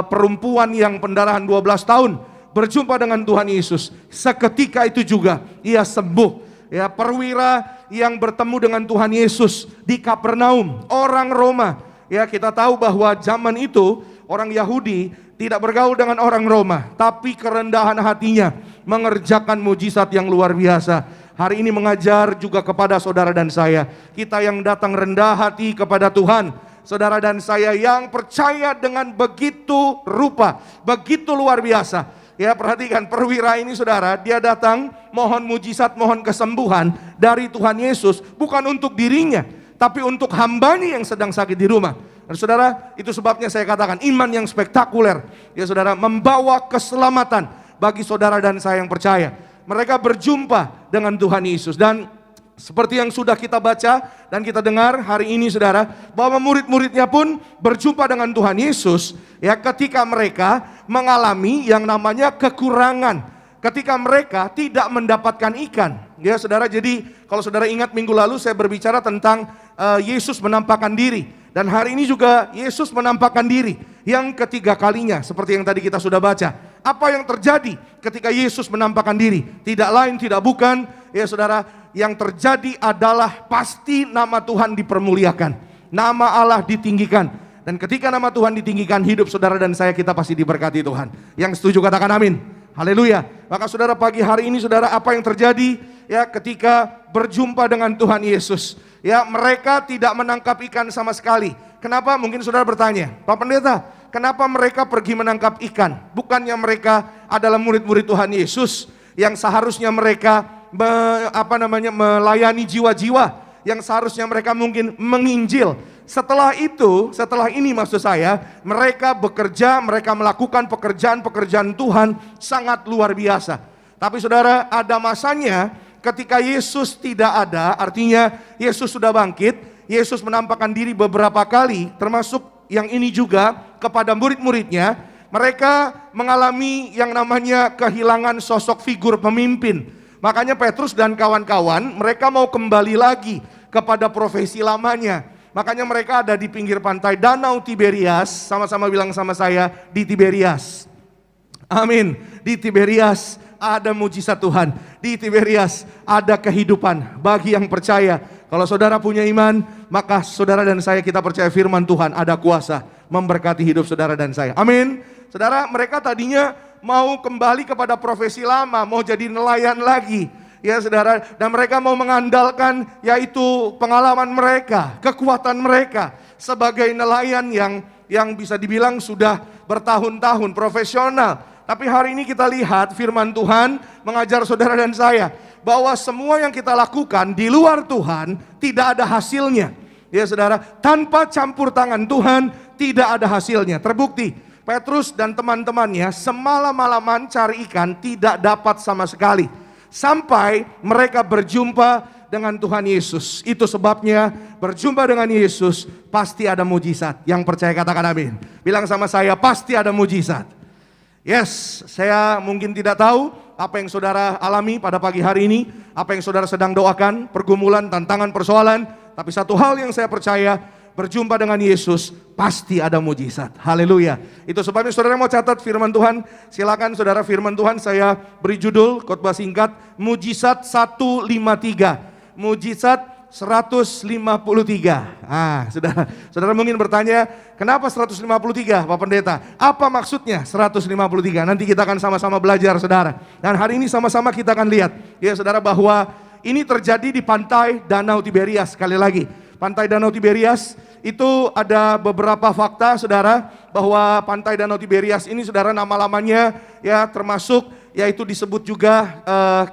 perempuan yang pendarahan 12 tahun berjumpa dengan Tuhan Yesus, seketika itu juga ia sembuh. Ya, perwira yang bertemu dengan Tuhan Yesus di Kapernaum, orang Roma. Ya, kita tahu bahwa zaman itu orang Yahudi tidak bergaul dengan orang Roma, tapi kerendahan hatinya mengerjakan mujizat yang luar biasa. Hari ini mengajar juga kepada saudara dan saya, kita yang datang rendah hati kepada Tuhan, saudara dan saya yang percaya dengan begitu rupa, begitu luar biasa. Ya, perhatikan perwira ini saudara, dia datang mohon mujizat, mohon kesembuhan dari Tuhan Yesus, bukan untuk dirinya, tapi untuk hambanya yang sedang sakit di rumah. Dan saudara, itu sebabnya saya katakan iman yang spektakuler, ya saudara, membawa keselamatan bagi saudara dan saya yang percaya. Mereka berjumpa dengan Tuhan Yesus, dan seperti yang sudah kita baca dan kita dengar hari ini saudara, bahwa murid-muridnya pun berjumpa dengan Tuhan Yesus ya, ketika mereka mengalami yang namanya kekurangan, ketika mereka tidak mendapatkan ikan. Ya saudara, jadi kalau saudara ingat minggu lalu saya berbicara tentang Yesus menampakkan diri, dan hari ini juga Yesus menampakkan diri yang ketiga kalinya, seperti yang tadi kita sudah baca. Apa yang terjadi ketika Yesus menampakkan diri? Tidak lain tidak bukan ya saudara, yang terjadi adalah pasti nama Tuhan dipermuliakan, nama Allah ditinggikan. Dan ketika nama Tuhan ditinggikan, hidup saudara dan saya kita pasti diberkati Tuhan. Yang setuju katakan amin. Haleluya. Maka saudara, pagi hari ini saudara, apa yang terjadi ya ketika berjumpa dengan Tuhan Yesus? Ya, mereka tidak menangkap ikan sama sekali. Kenapa? Mungkin saudara bertanya, Pak Pendeta, kenapa mereka pergi menangkap ikan? Bukannya mereka adalah murid-murid Tuhan Yesus yang seharusnya mereka melayani jiwa-jiwa, yang seharusnya mereka mungkin menginjil. Setelah ini maksud saya, mereka bekerja, mereka melakukan pekerjaan-pekerjaan Tuhan sangat luar biasa. Tapi saudara, ada masanya ketika Yesus tidak ada, artinya Yesus sudah bangkit, Yesus menampakkan diri beberapa kali, termasuk yang ini juga kepada murid-muridnya. Mereka mengalami yang namanya kehilangan sosok figur pemimpin. Makanya Petrus dan kawan-kawan, mereka mau kembali lagi kepada profesi lamanya. Makanya mereka ada di pinggir pantai Danau Tiberias, sama-sama bilang sama saya, di Tiberias. Amin, di Tiberias ada mujizat Tuhan, di Tiberias ada kehidupan bagi yang percaya. Kalau saudara punya iman, maka saudara dan saya kita percaya firman Tuhan ada kuasa memberkati hidup saudara dan saya. Amin. Saudara, mereka tadinya mau kembali kepada profesi lama, mau jadi nelayan lagi. Ya saudara, dan mereka mau mengandalkan yaitu pengalaman mereka, kekuatan mereka sebagai nelayan yang bisa dibilang sudah bertahun-tahun profesional. Tapi hari ini kita lihat firman Tuhan mengajar saudara dan saya bahwa semua yang kita lakukan di luar Tuhan tidak ada hasilnya. Ya saudara, tanpa campur tangan Tuhan tidak ada hasilnya. Terbukti Petrus dan teman-temannya semalam-malaman cari ikan tidak dapat sama sekali. Sampai mereka berjumpa dengan Tuhan Yesus. Itu sebabnya berjumpa dengan Yesus pasti ada mujizat. Yang percaya katakan amin. Bilang sama saya, pasti ada mujizat. Yes, saya mungkin tidak tahu apa yang saudara alami pada pagi hari ini, apa yang saudara sedang doakan, pergumulan, tantangan, persoalan. Tapi satu hal yang saya percaya, berjumpa dengan Yesus pasti ada mujizat. Haleluya. Itu sebabnya saudara mau catat firman Tuhan, silakan saudara, firman Tuhan saya beri judul khotbah singkat, Mujizat 153. Mujizat 153. Saudara mungkin bertanya, kenapa 153 Pak Pendeta? Apa maksudnya 153? Nanti kita akan sama-sama belajar saudara. Dan hari ini sama-sama kita akan lihat ya saudara, bahwa ini terjadi di pantai Danau Tiberias. Sekali lagi, pantai Danau Tiberias itu ada beberapa fakta saudara, bahwa pantai Danau Tiberias ini saudara, nama-lamanya ya termasuk yaitu disebut juga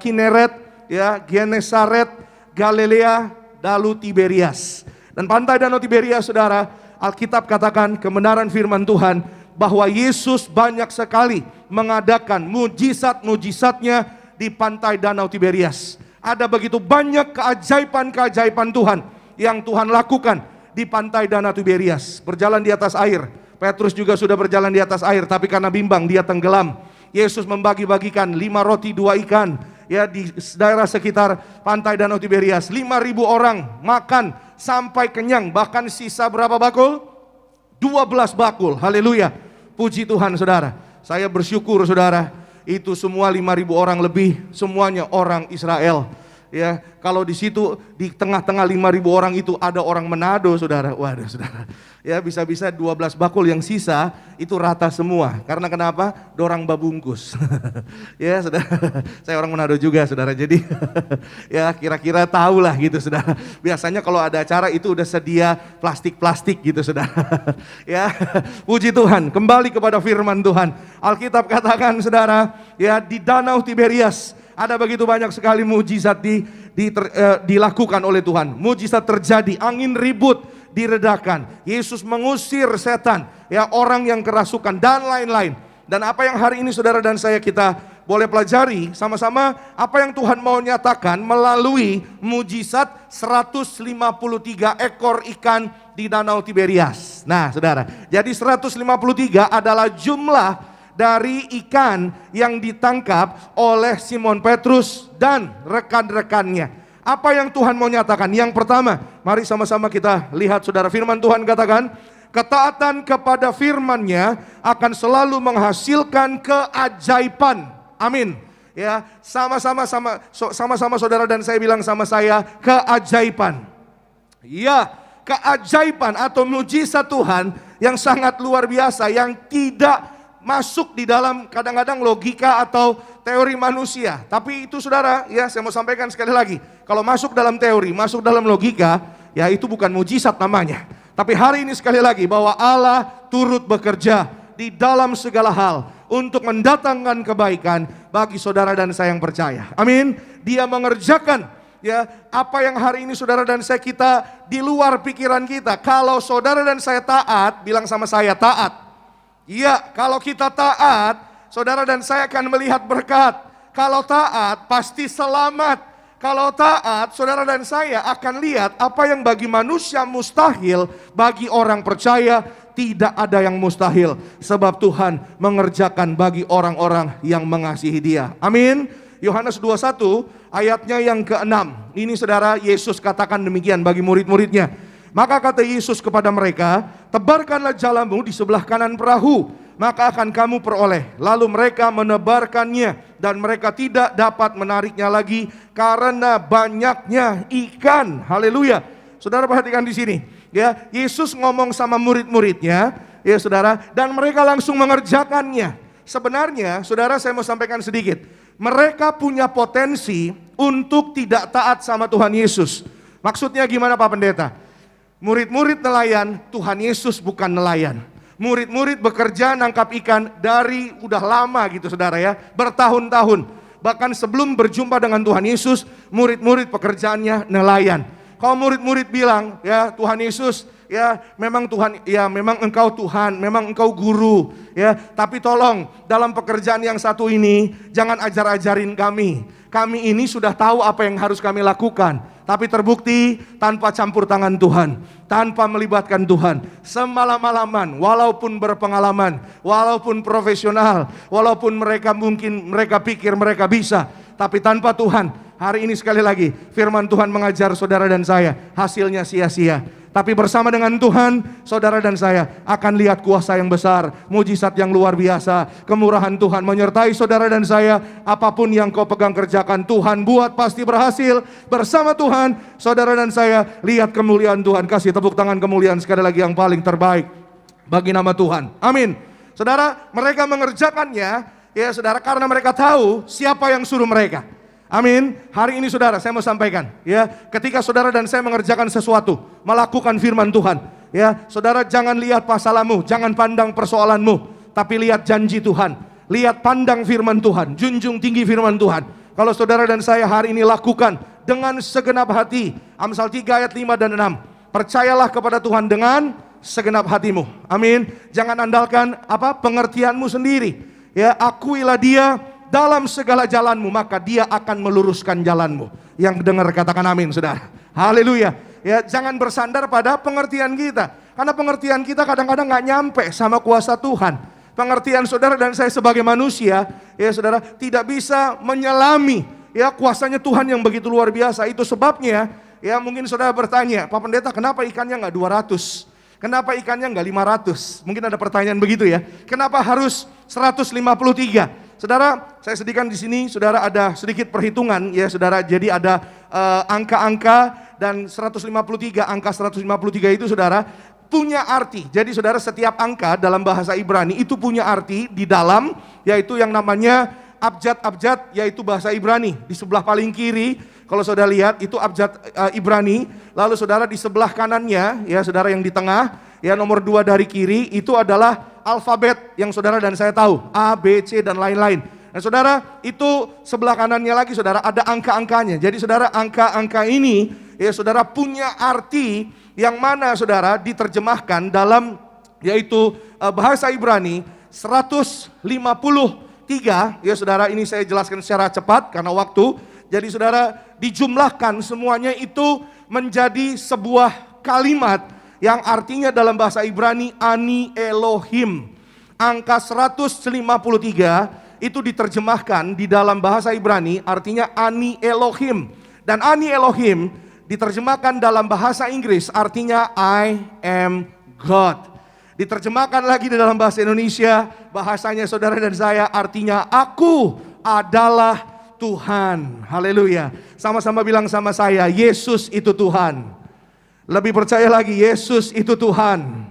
Kineret, ya, Genesaret, Galilea, Danau Tiberias. Dan pantai Danau Tiberias, saudara, Alkitab katakan kebenaran firman Tuhan bahwa Yesus banyak sekali mengadakan mujizat-mujizatnya di pantai Danau Tiberias. Ada begitu banyak keajaiban-keajaiban Tuhan yang Tuhan lakukan di pantai Danau Tiberias. Berjalan di atas air. Petrus juga sudah berjalan di atas air, tapi karena bimbang dia tenggelam. Yesus membagi-bagikan 5 roti 2 ikan ya di daerah sekitar pantai Danau Tiberias. 5.000 orang makan sampai kenyang, bahkan sisa berapa bakul? 12 bakul. Haleluya. Puji Tuhan, saudara. Saya bersyukur, saudara, itu semua 5.000 orang lebih, semuanya orang Israel. Ya, kalau di situ di tengah-tengah 5.000 orang itu ada orang Manado, saudara. Waduh, saudara. Ya, bisa-bisa 12 bakul yang sisa itu rata semua. Karena kenapa? Dorang babungkus. Ya, saudara. Saya orang Manado juga, saudara. Jadi ya kira-kira tahulah gitu, saudara. Biasanya kalau ada acara itu udah sedia plastik-plastik gitu, saudara. Ya, puji Tuhan. Kembali kepada firman Tuhan. Alkitab katakan, saudara, ya di Danau Tiberias ada begitu banyak sekali mujizat dilakukan oleh Tuhan. Mujizat terjadi, angin ribut diredakan, Yesus mengusir setan, ya orang yang kerasukan dan lain-lain. Dan apa yang hari ini saudara dan saya kita boleh pelajari sama-sama, apa yang Tuhan mau nyatakan melalui mujizat 153 ekor ikan di Danau Tiberias. Nah, saudara, jadi 153 adalah jumlah dari ikan yang ditangkap oleh Simon Petrus dan rekan-rekannya. Apa yang Tuhan mau nyatakan? Yang pertama, mari sama-sama kita lihat, saudara. Firman Tuhan katakan, ketaatan kepada firman-Nya akan selalu menghasilkan keajaiban. Amin. Ya, sama-sama saudara dan saya bilang sama saya, keajaiban. Ya, keajaiban atau mujizat Tuhan yang sangat luar biasa, yang tidak masuk di dalam kadang-kadang logika atau teori manusia. Tapi itu saudara, ya saya mau sampaikan sekali lagi. Kalau masuk dalam teori, masuk dalam logika, ya itu bukan mujizat namanya. Tapi hari ini sekali lagi bahwa Allah turut bekerja di dalam segala hal untuk mendatangkan kebaikan bagi saudara dan saya yang percaya. Amin. Dia mengerjakan ya apa yang hari ini saudara dan saya kita di luar pikiran kita. Kalau saudara dan saya taat, bilang sama saya taat. Iya, kalau kita taat, saudara dan saya akan melihat berkat. Kalau taat, pasti selamat. Kalau taat, saudara dan saya akan lihat apa yang bagi manusia mustahil, bagi orang percaya tidak ada yang mustahil. Sebab Tuhan mengerjakan bagi orang-orang yang mengasihi Dia. Amin. Yohanes 21 ayatnya yang ke-6. Ini saudara, Yesus katakan demikian bagi murid-muridnya. Maka kata Yesus kepada mereka, tebarkanlah jalamu di sebelah kanan perahu, maka akan kamu peroleh. Lalu mereka menebarkannya dan mereka tidak dapat menariknya lagi karena banyaknya ikan. Haleluya. Saudara perhatikan di sini, ya Yesus ngomong sama murid-muridnya, ya saudara, dan mereka langsung mengerjakannya. Sebenarnya, saudara, saya mau sampaikan sedikit. Mereka punya potensi untuk tidak taat sama Tuhan Yesus. Maksudnya gimana Pak Pendeta? Murid-murid nelayan, Tuhan Yesus bukan nelayan. Murid-murid bekerja nangkap ikan dari udah lama gitu saudara ya, bertahun-tahun. Bahkan sebelum berjumpa dengan Tuhan Yesus, murid-murid pekerjaannya nelayan. Kalau murid-murid bilang, ya Tuhan Yesus, ya memang Tuhan, ya memang Engkau Tuhan, memang Engkau guru, ya. Tapi tolong dalam pekerjaan yang satu ini jangan ajar-ajarin kami. Kami ini sudah tahu apa yang harus kami lakukan. Tapi terbukti tanpa campur tangan Tuhan, tanpa melibatkan Tuhan. Semalam-malaman, walaupun berpengalaman, walaupun profesional, walaupun mereka pikir mereka bisa, tapi tanpa Tuhan. Hari ini sekali lagi firman Tuhan mengajar saudara dan saya, hasilnya sia-sia. Tapi bersama dengan Tuhan, saudara dan saya akan lihat kuasa yang besar, mujizat yang luar biasa, kemurahan Tuhan menyertai saudara dan saya. Apapun yang kau pegang kerjakan, Tuhan buat pasti berhasil. Bersama Tuhan, saudara dan saya lihat kemuliaan Tuhan. Kasih tepuk tangan kemuliaan sekali lagi yang paling terbaik bagi nama Tuhan. Amin. Saudara, mereka mengerjakannya, ya saudara, karena mereka tahu siapa yang suruh mereka. Amin. Hari ini saudara, saya mau sampaikan, ya, ketika saudara dan saya mengerjakan sesuatu, melakukan firman Tuhan, ya, saudara jangan lihat masalahmu, jangan pandang persoalanmu, tapi lihat janji Tuhan, lihat pandang firman Tuhan, junjung tinggi firman Tuhan. Kalau saudara dan saya hari ini lakukan dengan segenap hati. Amsal 3 ayat 5 dan 6. Percayalah kepada Tuhan dengan segenap hatimu. Amin. Jangan andalkan pengertianmu sendiri. Ya, akuilah Dia dalam segala jalanmu, maka Dia akan meluruskan jalanmu. Yang dengar katakan amin, Saudara. Haleluya. Ya, jangan bersandar pada pengertian kita. Karena pengertian kita kadang-kadang nggak nyampe sama kuasa Tuhan. Pengertian saudara dan saya sebagai manusia, ya saudara, tidak bisa menyelami ya kuasanya Tuhan yang begitu luar biasa. Itu sebabnya, ya mungkin saudara bertanya, Pak Pendeta, kenapa ikannya nggak 200? Kenapa ikannya nggak 500? Mungkin ada pertanyaan begitu ya. Kenapa harus 153? Saudara, saya sediakan di sini, saudara, ada sedikit perhitungan ya saudara. Jadi ada angka-angka dan 153, angka 153 itu saudara punya arti. Jadi saudara, setiap angka dalam bahasa Ibrani itu punya arti di dalam, yaitu yang namanya abjad-abjad, yaitu bahasa Ibrani. Di sebelah paling kiri, kalau saudara lihat itu abjad Ibrani. Lalu saudara di sebelah kanannya, ya saudara yang di tengah, ya nomor 2 dari kiri, itu adalah alfabet yang saudara dan saya tahu, A, B, C dan lain-lain. Nah saudara, itu sebelah kanannya lagi saudara ada angka-angkanya. Jadi saudara, angka-angka ini ya saudara punya arti yang mana saudara diterjemahkan dalam yaitu bahasa Ibrani 153 ya saudara. Ini saya jelaskan secara cepat karena waktu. Jadi saudara, dijumlahkan semuanya itu menjadi sebuah kalimat yang artinya dalam bahasa Ibrani Ani Elohim. Angka 153 itu diterjemahkan di dalam bahasa Ibrani artinya Ani Elohim. Dan Ani Elohim diterjemahkan dalam bahasa Inggris artinya I am God. Diterjemahkan lagi di dalam bahasa Indonesia, bahasanya saudara dan saya artinya aku adalah Tuhan. Haleluya. Sama-sama bilang sama saya, Yesus itu Tuhan. Lebih percaya lagi, Yesus itu Tuhan.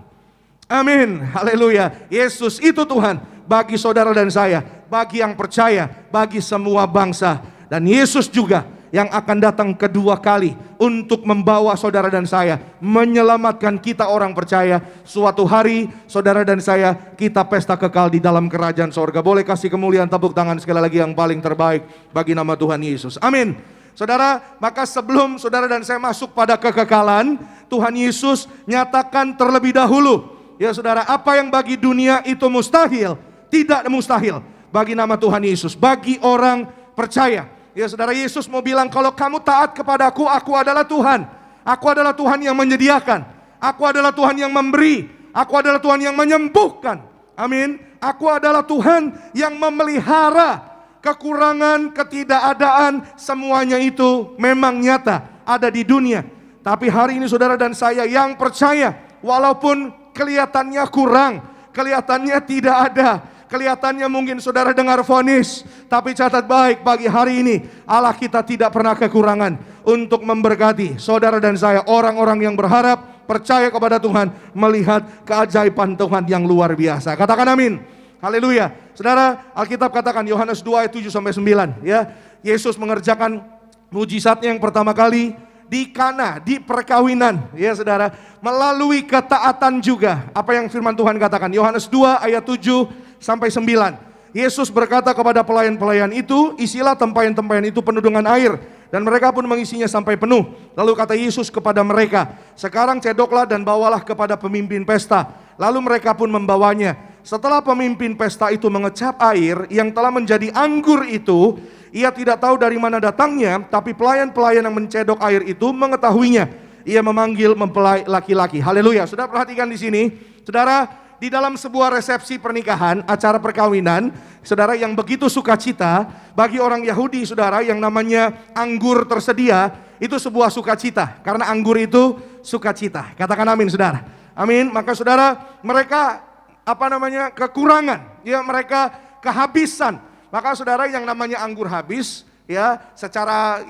Amin. Haleluya. Yesus itu Tuhan bagi saudara dan saya, bagi yang percaya, bagi semua bangsa. Dan Yesus juga yang akan datang kedua kali untuk membawa saudara dan saya, menyelamatkan kita orang percaya. Suatu hari saudara dan saya, kita pesta kekal di dalam kerajaan sorga. Boleh kasih kemuliaan tepuk tangan sekali lagi yang paling terbaik bagi nama Tuhan Yesus. Amin. Saudara, maka sebelum saudara dan saya masuk pada kekekalan, Tuhan Yesus nyatakan terlebih dahulu, ya saudara, apa yang bagi dunia itu mustahil, tidak mustahil bagi nama Tuhan Yesus, bagi orang percaya. Ya saudara, Yesus mau bilang, kalau kamu taat kepadaku, aku adalah Tuhan. Aku adalah Tuhan yang menyediakan. Aku adalah Tuhan yang memberi. Aku adalah Tuhan yang menyembuhkan. Amin. Aku adalah Tuhan yang memelihara. Kekurangan, ketidakadaan, semuanya itu memang nyata ada di dunia. Tapi hari ini saudara dan saya yang percaya, walaupun kelihatannya kurang, kelihatannya tidak ada, kelihatannya mungkin saudara dengar vonis, tapi catat baik, bagi hari ini Allah kita tidak pernah kekurangan untuk memberkati saudara dan saya, orang-orang yang berharap, percaya kepada Tuhan, melihat keajaiban Tuhan yang luar biasa. Katakan amin. Haleluya. Saudara, Alkitab katakan Yohanes 2 ayat 7 sampai 9 ya. Yesus mengerjakan mujizatnya yang pertama kali di Kana, di perkawinan ya saudara, melalui ketaatan juga. Apa yang firman Tuhan katakan? Yohanes 2 ayat 7 sampai 9. Yesus berkata kepada pelayan-pelayan itu, isilah tempayan-tempayan itu penuh dengan air. Dan mereka pun mengisinya sampai penuh. Lalu kata Yesus kepada mereka, sekarang cedoklah dan bawalah kepada pemimpin pesta. Lalu mereka pun membawanya. Setelah pemimpin pesta itu mengecap air yang telah menjadi anggur itu, ia tidak tahu dari mana datangnya, tapi pelayan-pelayan yang mencedok air itu mengetahuinya. Ia memanggil mempelai laki-laki. Haleluya. Sudah perhatikan di sini, saudara, di dalam sebuah resepsi pernikahan, acara perkawinan, saudara, yang begitu sukacita bagi orang Yahudi, saudara, yang namanya anggur tersedia, itu sebuah sukacita, karena anggur itu sukacita. Katakan amin, saudara. Amin. Maka saudara, mereka kekurangan, ya mereka kehabisan. Maka saudara, yang namanya anggur habis, ya secara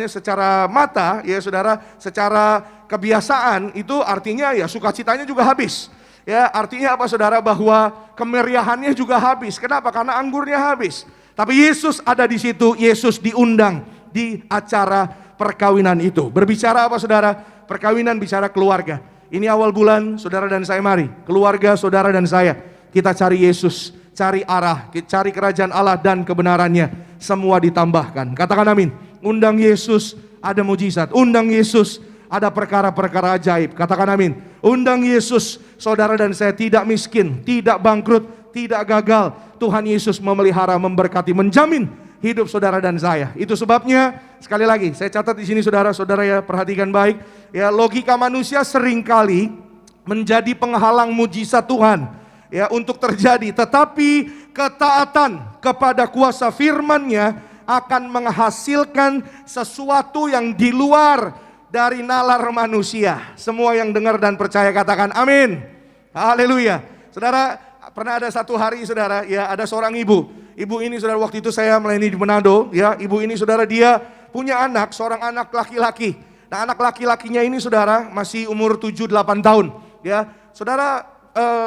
secara mata, ya saudara, secara kebiasaan itu artinya ya sukacitanya juga habis. Ya, artinya apa saudara? Bahwa kemeriahannya juga habis. Kenapa? Karena anggurnya habis. Tapi Yesus ada di situ, Yesus diundang di acara perkawinan itu. Berbicara apa saudara? Perkawinan bicara keluarga. Ini awal bulan, saudara dan saya, mari keluarga, saudara dan saya, kita cari Yesus, cari arah, cari kerajaan Allah dan kebenarannya, semua ditambahkan. Katakan amin. undang Yesus ada mujizat, undang Yesus ada perkara-perkara ajaib. Katakan amin. Undang Yesus, saudara dan saya tidak miskin, tidak bangkrut, tidak gagal. Tuhan Yesus memelihara, memberkati, menjamin hidup saudara dan saya. Itu sebabnya sekali lagi saya catat di sini saudara-saudara ya, perhatikan baik. Ya, logika manusia seringkali menjadi penghalang mujizat Tuhan ya untuk terjadi, tetapi ketaatan kepada kuasa firman-Nya akan menghasilkan sesuatu yang di luar dari nalar manusia. Semua yang dengar dan percaya katakan amin. Haleluya. Saudara, pernah ada satu hari saudara, ya ada seorang ibu. Ibu ini saudara, waktu itu saya melayani di Manado, ya ibu ini saudara, dia punya anak, seorang anak laki-laki. Nah, anak laki-lakinya ini saudara masih umur 7-8 tahun. Ya, saudara,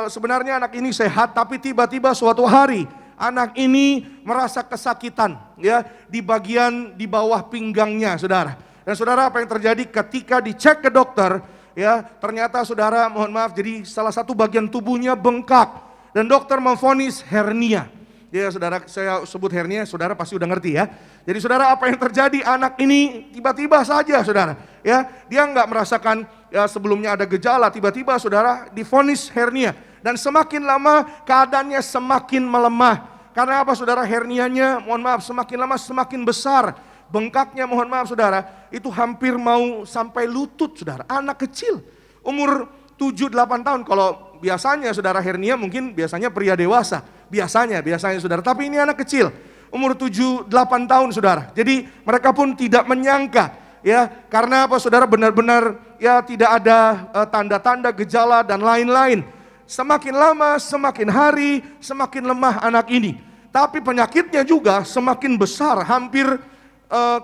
sebenarnya anak ini sehat, tapi tiba-tiba suatu hari anak ini merasa kesakitan, ya di bagian di bawah pinggangnya, saudara. Dan saudara, apa yang terjadi ketika dicek ke dokter, ya ternyata saudara, mohon maaf, jadi salah satu bagian tubuhnya bengkak dan dokter memvonis hernia. Ya saudara, saya sebut hernia, saudara pasti udah ngerti ya. Jadi saudara, apa yang terjadi, anak ini tiba-tiba saja saudara, ya dia nggak merasakan ya sebelumnya ada gejala, tiba-tiba saudara divonis hernia. Dan semakin lama keadaannya semakin melemah. Karena apa saudara, hernianya mohon maaf semakin lama semakin besar. Bengkaknya mohon maaf saudara, itu hampir mau sampai lutut saudara. Anak kecil umur 7-8 tahun. Kalau biasanya saudara hernia mungkin biasanya pria dewasa. Biasanya saudara. Tapi ini anak kecil umur 7-8 tahun saudara. Jadi mereka pun tidak menyangka ya. Karena apa saudara, benar-benar ya tidak ada tanda-tanda gejala dan lain-lain. Semakin lama semakin hari semakin lemah anak ini. Tapi penyakitnya juga semakin besar, hampir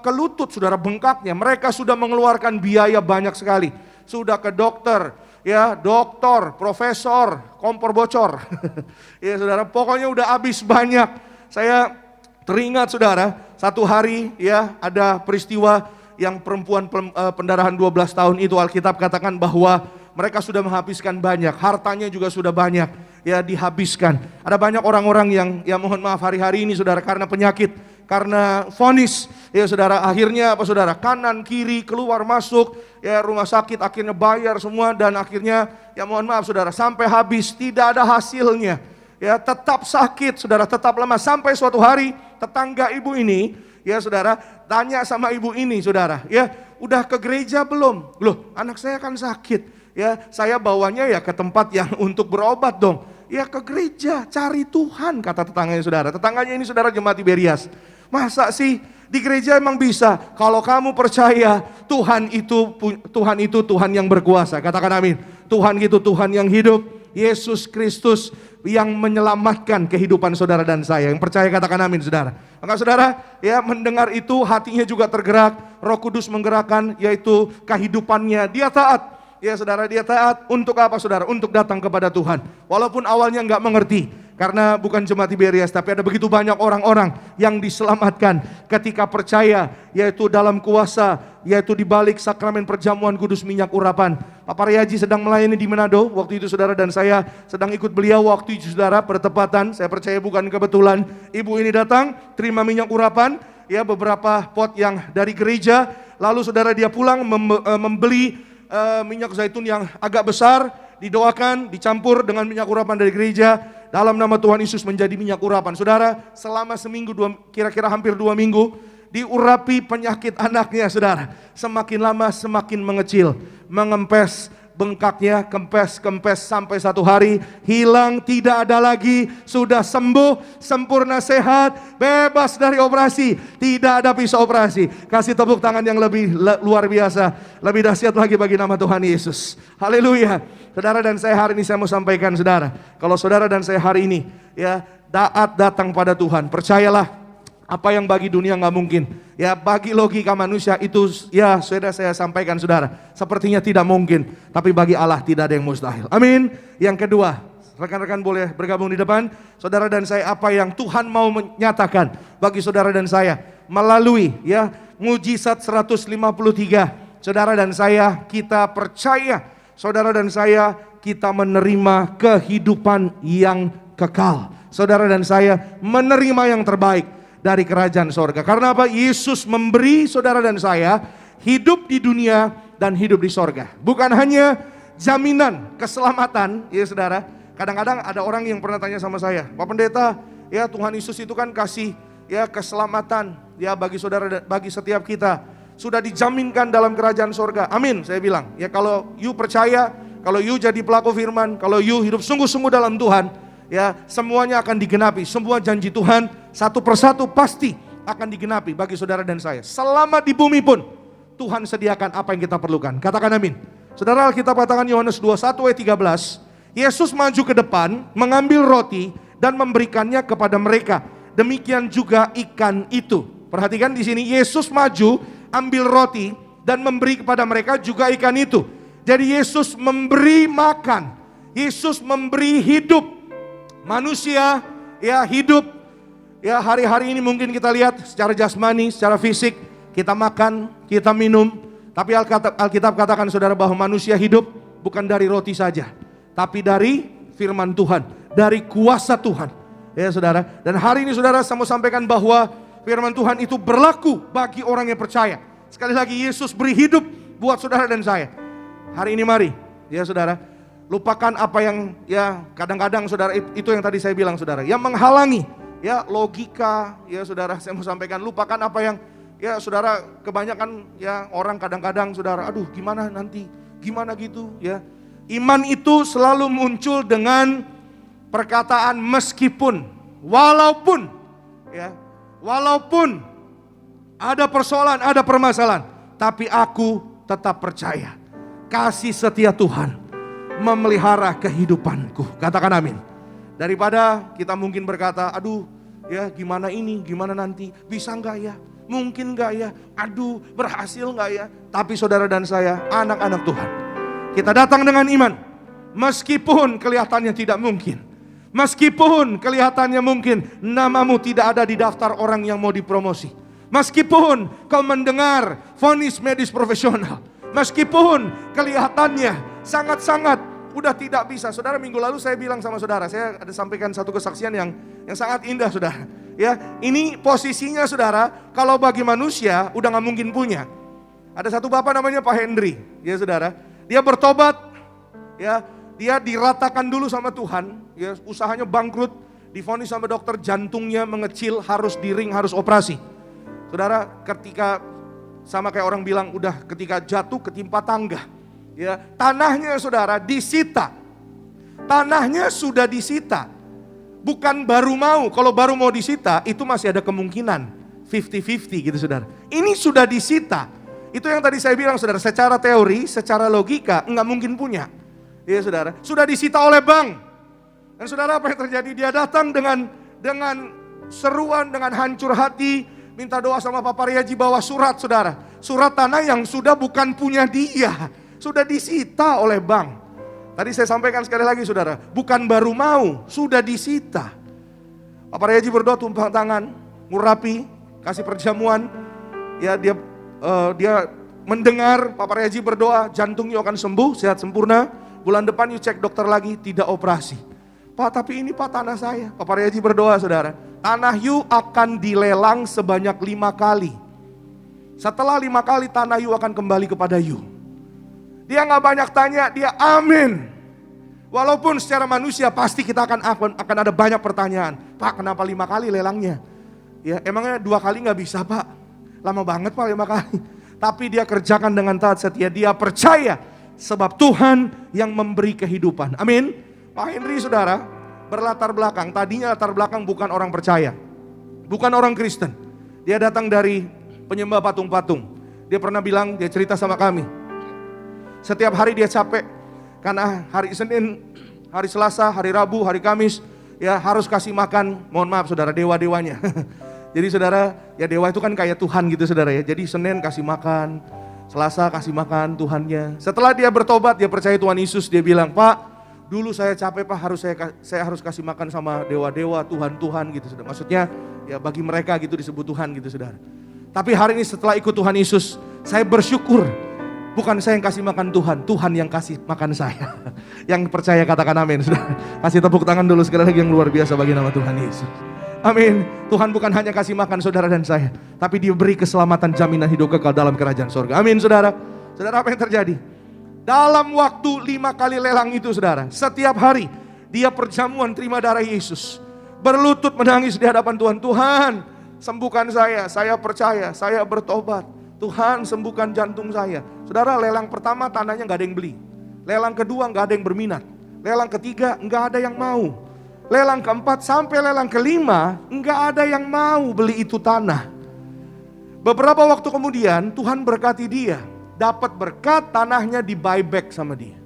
ke lutut saudara bengkaknya. Mereka sudah mengeluarkan biaya banyak sekali. Sudah ke dokter, ya dokter, profesor, kompor bocor. Ya saudara, pokoknya udah habis banyak. Saya teringat saudara, satu hari ya ada peristiwa yang perempuan pendarahan 12 tahun itu, Alkitab katakan bahwa mereka sudah menghabiskan banyak, hartanya juga sudah banyak ya dihabiskan. Ada banyak orang-orang yang ya mohon maaf hari-hari ini saudara, karena penyakit, karena vonis ya saudara, akhirnya apa saudara, kanan kiri keluar masuk ya rumah sakit, akhirnya bayar semua dan akhirnya ya mohon maaf saudara sampai habis, tidak ada hasilnya ya, tetap sakit saudara, tetap lemah. Sampai suatu hari tetangga ibu ini ya saudara tanya sama ibu ini saudara, ya udah ke gereja belum? Loh, anak saya kan sakit ya, saya bawanya ya ke tempat yang untuk berobat dong. Ya ke gereja, cari Tuhan, kata tetangganya saudara. Tetangganya ini saudara jemaat Tiberias. Masa sih di gereja emang bisa? Kalau kamu percaya Tuhan itu Tuhan yang berkuasa. Katakan amin. Tuhan itu Tuhan yang hidup. Yesus Kristus yang menyelamatkan kehidupan saudara dan saya. Yang percaya katakan amin saudara. Maka saudara ya mendengar itu hatinya juga tergerak. Roh Kudus menggerakkan, yaitu kehidupannya. Dia taat. Ya saudara, dia taat untuk apa saudara? Untuk datang kepada Tuhan. Walaupun awalnya nggak mengerti, karena bukan jemaat Tiberias, tapi ada begitu banyak orang-orang yang diselamatkan ketika percaya, yaitu dalam kuasa, yaitu di balik sakramen perjamuan kudus minyak urapan. Pak Riaji sedang melayani di Manado waktu itu saudara, dan saya sedang ikut beliau waktu itu saudara, bertepatan, saya percaya bukan kebetulan, ibu ini datang terima minyak urapan, ya beberapa pot yang dari gereja, lalu saudara dia pulang membeli minyak zaitun yang agak besar, didoakan, dicampur dengan minyak urapan dari gereja, dalam nama Tuhan Yesus menjadi minyak urapan. Saudara, selama seminggu, kira-kira hampir 2 minggu, diurapi penyakit anaknya saudara. Semakin lama semakin mengecil, mengempes, bengkaknya kempes sampai satu hari hilang, tidak ada lagi, sudah sembuh, sempurna sehat, bebas dari operasi, tidak ada pisau operasi. Kasih tepuk tangan yang lebih luar biasa, lebih dahsyat lagi bagi nama Tuhan Yesus. Haleluya. Saudara dan saya hari ini saya mau sampaikan saudara, kalau saudara dan saya hari ini ya taat datang pada Tuhan, percayalah apa yang bagi dunia nggak mungkin, ya bagi logika manusia itu ya sudah saya sampaikan saudara, sepertinya tidak mungkin, tapi bagi Allah tidak ada yang mustahil. Amin. Yang kedua, rekan-rekan boleh bergabung di depan. Saudara dan saya, apa yang Tuhan mau menyatakan bagi saudara dan saya melalui ya mujizat 153. Saudara dan saya, kita percaya, saudara dan saya, kita menerima kehidupan yang kekal. Saudara dan saya menerima yang terbaik. dari kerajaan sorga. Karena apa? Yesus memberi saudara dan saya hidup di dunia dan hidup di sorga. Bukan hanya jaminan keselamatan, ya saudara. Kadang-kadang ada orang yang pernah tanya sama saya, Pak Pendeta, ya Tuhan Yesus itu kan kasih ya keselamatan ya bagi saudara, bagi setiap kita. Sudah dijaminkan dalam kerajaan sorga. Amin, saya bilang. Ya kalau you percaya, kalau you jadi pelaku firman, kalau you hidup sungguh-sungguh dalam Tuhan, ya semuanya akan digenapi. Semua janji Tuhan satu persatu pasti akan digenapi bagi saudara dan saya. Selama di bumi pun Tuhan sediakan apa yang kita perlukan. Katakan amin. Saudara, Alkitab katakan Yohanes 21 ayat 13, Yesus maju ke depan, mengambil roti dan memberikannya kepada mereka. Demikian juga ikan itu. Perhatikan di sini, Yesus maju, ambil roti dan memberi kepada mereka juga ikan itu. Jadi Yesus memberi makan, Yesus memberi hidup. Manusia ya hidup. Ya hari-hari ini mungkin kita lihat secara jasmani, secara fisik, kita makan, kita minum. Tapi Alkitab katakan saudara bahwa manusia hidup bukan dari roti saja, tapi dari firman Tuhan, dari kuasa Tuhan. Ya saudara, dan hari ini saudara saya mau sampaikan bahwa firman Tuhan itu berlaku bagi orang yang percaya. Sekali lagi Yesus beri hidup buat saudara dan saya. Hari ini mari, ya saudara, lupakan apa yang ya kadang-kadang saudara, itu yang tadi saya bilang saudara, yang menghalangi ya logika, ya saudara, saya mau sampaikan, lupakan apa yang ya saudara, kebanyakan ya orang kadang-kadang saudara, aduh gimana nanti, gimana gitu ya. Iman itu selalu muncul dengan perkataan meskipun, walaupun ya, walaupun ada persoalan, ada permasalahan, tapi aku tetap percaya kasih setia Tuhan memelihara kehidupanku. Katakan amin. Daripada kita mungkin berkata, aduh ya gimana ini, gimana nanti, bisa enggak ya, mungkin enggak ya, aduh berhasil enggak ya. Tapi saudara dan saya anak-anak Tuhan, kita datang dengan iman. Meskipun kelihatannya tidak mungkin, meskipun kelihatannya mungkin namamu tidak ada di daftar orang yang mau dipromosi, meskipun kau mendengar vonis medis profesional, meskipun kelihatannya sangat-sangat udah tidak bisa. Saudara, minggu lalu saya bilang sama saudara, saya ada sampaikan satu kesaksian yang sangat indah saudara. Ya, ini posisinya saudara, kalau bagi manusia udah gak mungkin punya. Ada satu bapak namanya Pak Hendri, ya saudara. Dia bertobat, ya dia diratakan dulu sama Tuhan, ya usahanya bangkrut, divonis sama dokter jantungnya mengecil, harus di ring, harus operasi. Saudara, ketika sama kayak orang bilang udah ketika jatuh ketimpa tangga, ya tanahnya saudara disita, tanahnya sudah disita, bukan baru mau. Kalau baru mau disita itu masih ada kemungkinan 50-50 gitu saudara. Ini sudah disita. Itu yang tadi saya bilang saudara, secara teori, secara logika nggak mungkin punya. Ya saudara, sudah disita oleh bank. Dan saudara, apa yang terjadi? Dia datang dengan seruan, dengan hancur hati, minta doa sama Pak Pariaji, bawa surat saudara. Surat tanah yang sudah bukan punya dia, sudah disita oleh bank. Tadi saya sampaikan sekali lagi saudara, bukan baru mau, sudah disita. Pak Pariaji berdoa, tumpang tangan, ngurapi, kasih perjamuan. Ya dia mendengar Pak Pariaji berdoa, jantungnya akan sembuh, sehat sempurna. Bulan depan you cek dokter lagi, tidak operasi. Pak, tapi ini Pak tanah saya. Pak Pariaji berdoa saudara, tanah you akan dilelang sebanyak 5 kali. Setelah 5 kali tanah you akan kembali kepada you. Dia gak banyak tanya, dia amin. Walaupun secara manusia pasti kita akan ada banyak pertanyaan. Pak, kenapa 5 kali lelangnya? Ya emangnya 2 kali gak bisa Pak? Lama banget Pak 5 kali. Tapi dia kerjakan dengan taat setia, dia percaya. Sebab Tuhan yang memberi kehidupan. Amin. Pak Henry saudara berlatar belakang, tadinya latar belakang bukan orang percaya, bukan orang Kristen. Dia datang dari penyembah patung-patung. Dia pernah bilang, dia cerita sama kami, setiap hari dia capek karena hari Senin, hari Selasa, hari Rabu, hari Kamis ya harus kasih makan, mohon maaf saudara, dewa-dewanya. Jadi saudara, ya dewa itu kan kayak Tuhan gitu saudara ya. Jadi Senin kasih makan, Selasa kasih makan Tuhannya. Setelah dia bertobat, dia percaya Tuhan Yesus, dia bilang, Pak, dulu saya capek Pak, saya harus kasih makan sama dewa-dewa, Tuhan-Tuhan gitu saudara. Maksudnya ya bagi mereka gitu disebut Tuhan gitu saudara. Tapi hari ini setelah ikut Tuhan Yesus, saya bersyukur. Bukan saya yang kasih makan Tuhan, Tuhan yang kasih makan saya. Yang percaya katakan amin saudara. Kasih tepuk tangan dulu sekali lagi yang luar biasa bagi nama Tuhan Yesus. Amin. Tuhan bukan hanya kasih makan saudara dan saya, tapi Dia beri keselamatan, jaminan hidup kekal dalam kerajaan sorga. Amin saudara. Saudara, apa yang terjadi? Dalam waktu 5 kali lelang itu saudara, setiap hari dia perjamuan terima darah Yesus. Berlutut menangis di hadapan Tuhan. Tuhan, sembuhkan saya percaya, saya bertobat. Tuhan, sembuhkan jantung saya. Saudara, lelang pertama tanahnya gak ada yang beli. Lelang kedua gak ada yang berminat. Lelang ketiga gak ada yang mau. Lelang keempat sampai lelang kelima gak ada yang mau beli itu tanah. Beberapa waktu kemudian Tuhan berkati dia. Dapat berkat, tanahnya di buyback sama dia.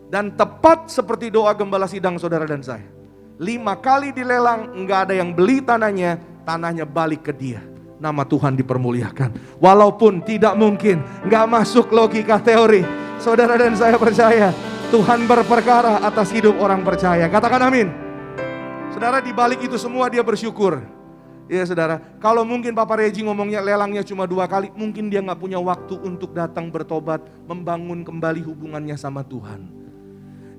Dan tepat seperti doa gembala sidang saudara dan saya. 5 kali dilelang, enggak ada yang beli tanahnya balik ke dia. Nama Tuhan dipermuliakan. Walaupun tidak mungkin, enggak masuk logika teori. Saudara dan saya percaya, Tuhan berperkara atas hidup orang percaya. Katakan amin. Saudara, di balik itu semua dia bersyukur. Ya saudara, kalau mungkin Papa Regi ngomongnya lelangnya cuma 2 kali, mungkin dia gak punya waktu untuk datang bertobat, membangun kembali hubungannya sama Tuhan.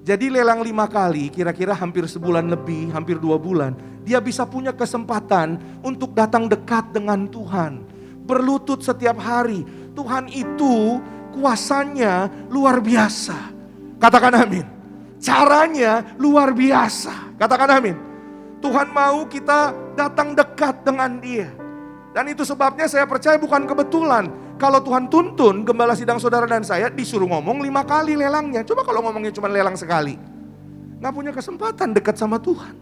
Jadi lelang 5 kali, kira-kira hampir sebulan lebih, hampir 2 bulan, dia bisa punya kesempatan untuk datang dekat dengan Tuhan. Berlutut setiap hari. Tuhan itu kuasanya luar biasa. Katakan amin. Caranya luar biasa. Katakan amin. Tuhan mau kita datang dekat dengan Dia. Dan itu sebabnya saya percaya bukan kebetulan. Kalau Tuhan tuntun gembala sidang saudara dan saya disuruh ngomong 5 kali lelangnya. Coba kalau ngomongnya cuma lelang sekali. Gak punya kesempatan dekat sama Tuhan.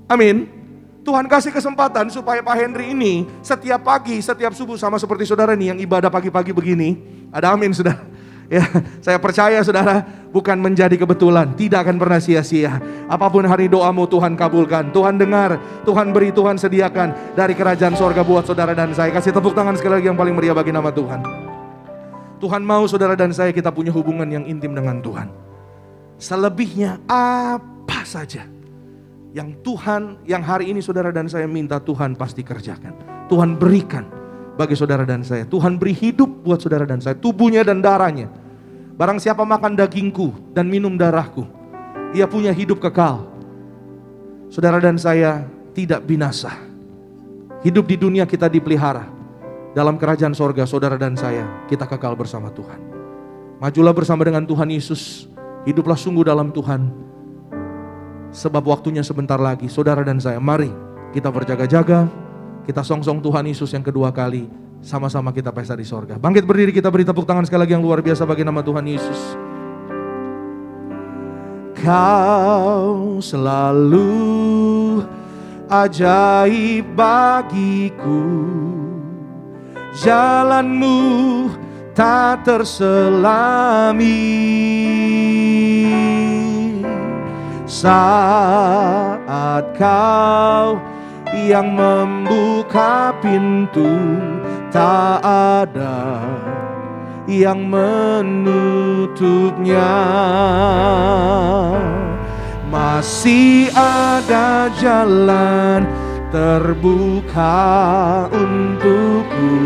Amin. Tuhan kasih kesempatan supaya Pak Henry ini setiap pagi, setiap subuh sama seperti saudara nih yang ibadah pagi-pagi begini. Ada amin saudara. Ya, saya percaya saudara bukan menjadi kebetulan, tidak akan pernah sia-sia. Apapun hari doamu Tuhan kabulkan, Tuhan dengar, Tuhan beri, Tuhan sediakan dari kerajaan sorga buat saudara dan saya. Kasih tepuk tangan sekali lagi yang paling meriah bagi nama Tuhan. Tuhan mau saudara dan saya kita punya hubungan yang intim dengan Tuhan. Selebihnya apa saja yang Tuhan, yang hari ini saudara dan saya minta, Tuhan pasti kerjakan. Tuhan berikan bagi saudara dan saya. Tuhan beri hidup buat saudara dan saya, tubuhnya dan darahnya. Barang siapa makan dagingku dan minum darahku, ia punya hidup kekal. Saudara dan saya tidak binasa. Hidup di dunia kita dipelihara. Dalam kerajaan sorga saudara dan saya, kita kekal bersama Tuhan. Majulah bersama dengan Tuhan Yesus. Hiduplah sungguh dalam Tuhan. Sebab waktunya sebentar lagi. Saudara dan saya, mari kita berjaga-jaga. Kita song-song Tuhan Yesus yang kedua kali. Sama-sama kita pesta di sorga. Bangkit berdiri, kita beri tepuk tangan sekali lagi yang luar biasa bagi nama Tuhan Yesus. Kau selalu ajaib bagiku. Jalanmu tak terselami. Saat kau yang membuka pintu, tak ada yang menutupnya. Masih ada jalan terbuka untukku.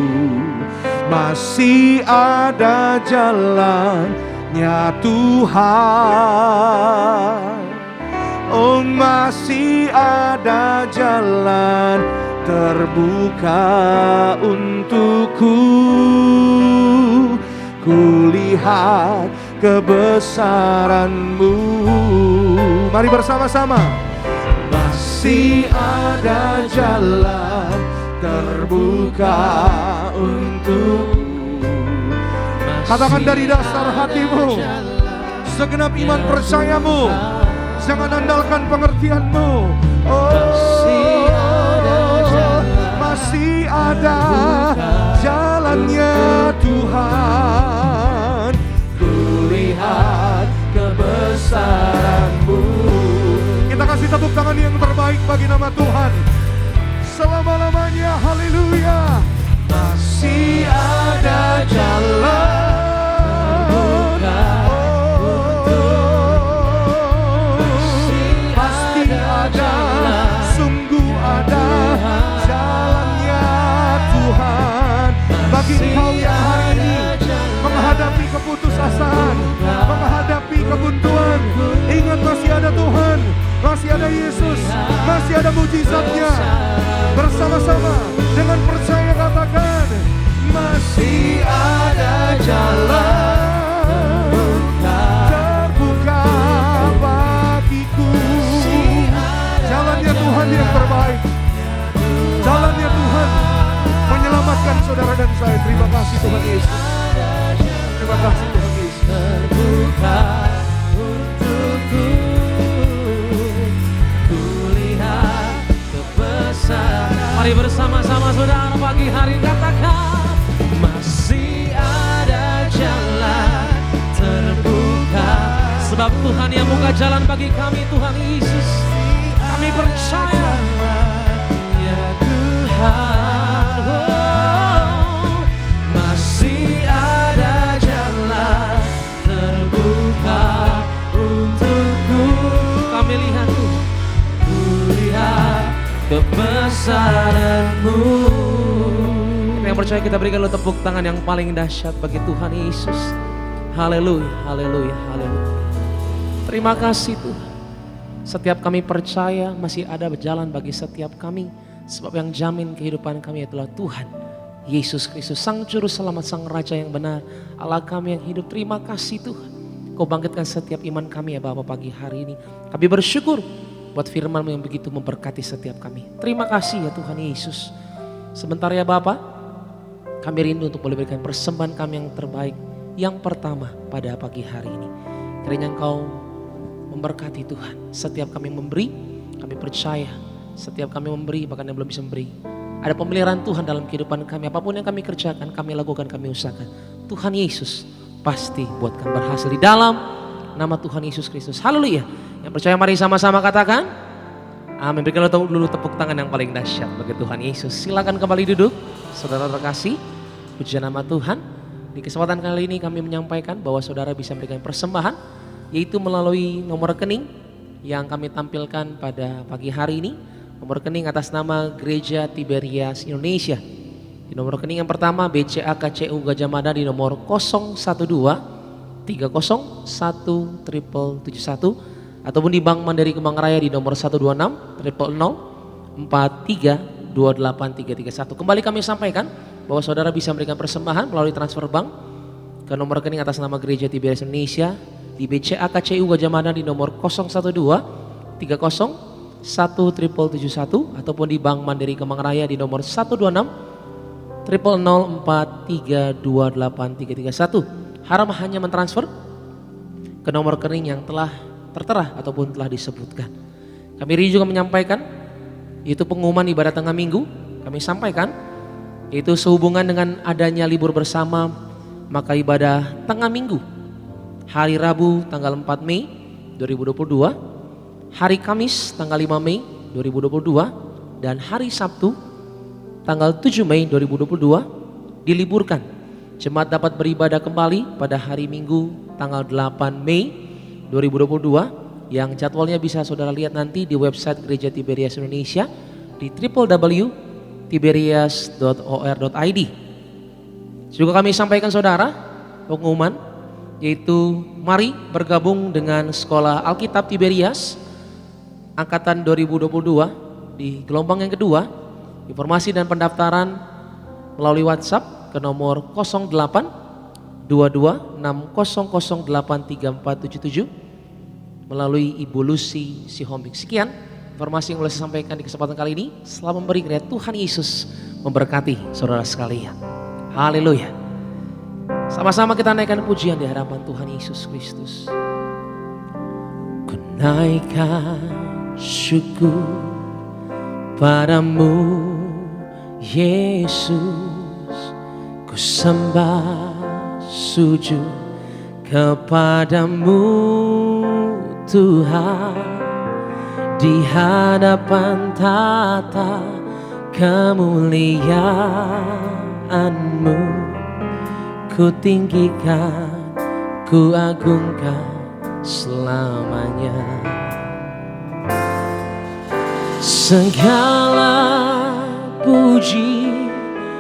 Masih ada jalannya Tuhan. Oh, masih ada jalan terbuka untukku. Kulihat kebesaran-Mu. Mari bersama-sama. Masih ada jalan terbuka untukku. Katakan dari dasar hatimu, segenap iman percayamu. Jangan andalkan pengertianmu. Oh, masih ada jalannya Tuhan. Kulihat kebesaran-Mu. Kita kasih tepuk tangan yang terbaik bagi nama Tuhan selama-lamanya. Haleluya. Masih ada jalan. Bagi engkau yang hari ini menghadapi keputusasaan, menghadapi kebuntuan, ingat masih ada Tuhan, masih ada Yesus, masih ada mujizatnya. Bersama-sama dengan percaya katakan, masih ada jalan terbuka bagiku. Jalannya Tuhan yang terbaik. Jalannya Tuhan menyelamatkan saudara dan saya. Terima kasih Tuhan Yesus. Terima kasih Tuhan Yesus. Terbuka untukku, kulihat kebesaran. Mari bersama-sama saudara pagi hari katakan, masih ada jalan terbuka. Sebab Tuhan yang buka jalan bagi kami, Tuhan Yesus. Kami percaya ya Tuhan, masih ada jalan terbuka untukku. Kami lihat Tuhan, kulihat kebesaran-Mu. Kita yang percaya kita berikan lo tepuk tangan yang paling dahsyat bagi Tuhan Yesus. Haleluya, haleluya, haleluya. Terima kasih Tuhan. Setiap kami percaya masih ada jalan bagi setiap kami. Sebab yang jamin kehidupan kami adalah Tuhan Yesus Kristus, Sang Juru Selamat, Sang Raja yang benar, Allah kami yang hidup. Terima kasih Tuhan. Kau bangkitkan setiap iman kami ya Bapa pagi hari ini. Kami bersyukur buat firman-Mu yang begitu memberkati setiap kami. Terima kasih ya Tuhan Yesus. Sebentar ya Bapa, kami rindu untuk boleh berikan persembahan kami yang terbaik, yang pertama pada pagi hari ini. Kiranya Engkau memberkati Tuhan. Setiap kami memberi, kami percaya. Setiap kami memberi, bahkan yang belum bisa memberi, ada pemeliharaan Tuhan dalam kehidupan kami. Apapun yang kami kerjakan, kami lakukan, kami usahakan, Tuhan Yesus pasti buat kami berhasil di dalam nama Tuhan Yesus Kristus. Haleluya. Yang percaya mari sama-sama katakan amin. Berikan dulu tepuk tangan yang paling dahsyat bagi Tuhan Yesus. Silakan kembali duduk saudara terkasih. Puji nama Tuhan. Di kesempatan kali ini kami menyampaikan bahwa saudara bisa memberikan persembahan, yaitu melalui nomor rekening yang kami tampilkan pada pagi hari ini. Nomor rekening atas nama Gereja Tiberias Indonesia. Di nomor rekening yang pertama BCA KCU Gajah Mada di nomor 012 301 771, ataupun di Bank Mandiri Kemang Raya di nomor 126 000 43 28331. Kembali kami sampaikan bahwa saudara bisa memberikan persembahan melalui transfer bank ke nomor rekening atas nama Gereja Tiberias Indonesia di BCA KCU Gajah Mada di nomor 012 30 10071, ataupun di Bank Mandiri Kemang Raya di nomor 126 000 43 28331. Haram hanya mentransfer ke nomor rekening yang telah tertera ataupun telah disebutkan. Kami juga menyampaikan yaitu pengumuman ibadah tengah minggu. Kami sampaikan yaitu sehubungan dengan adanya libur bersama, maka ibadah tengah minggu hari Rabu tanggal 4 Mei 2022, hari Kamis tanggal 5 Mei 2022, dan hari Sabtu tanggal 7 Mei 2022 diliburkan. Jemaat dapat beribadah kembali pada hari Minggu tanggal 8 Mei 2022 yang jadwalnya bisa saudara lihat nanti di website Gereja Tiberias Indonesia di www.tiberias.or.id. Juga kami sampaikan saudara pengumuman yaitu mari bergabung dengan Sekolah Alkitab Tiberias Angkatan 2022 di gelombang yang kedua. Informasi dan pendaftaran melalui WhatsApp ke nomor 08 22 6008 3477 melalui Ibu Lucy Sihombing. Sekian informasi yang boleh saya sampaikan di kesempatan kali ini. Selamat memberi kiranya Tuhan Yesus memberkati saudara sekalian. Haleluya. Sama-sama kita naikkan pujian di hadapan Tuhan Yesus Kristus. Ku naikkan syukur padamu Yesus, ku sembah sujud kepadamu Tuhan, di hadapan tata kemuliaan-Mu ku tinggikan, ku agungkan selamanya. Segala puji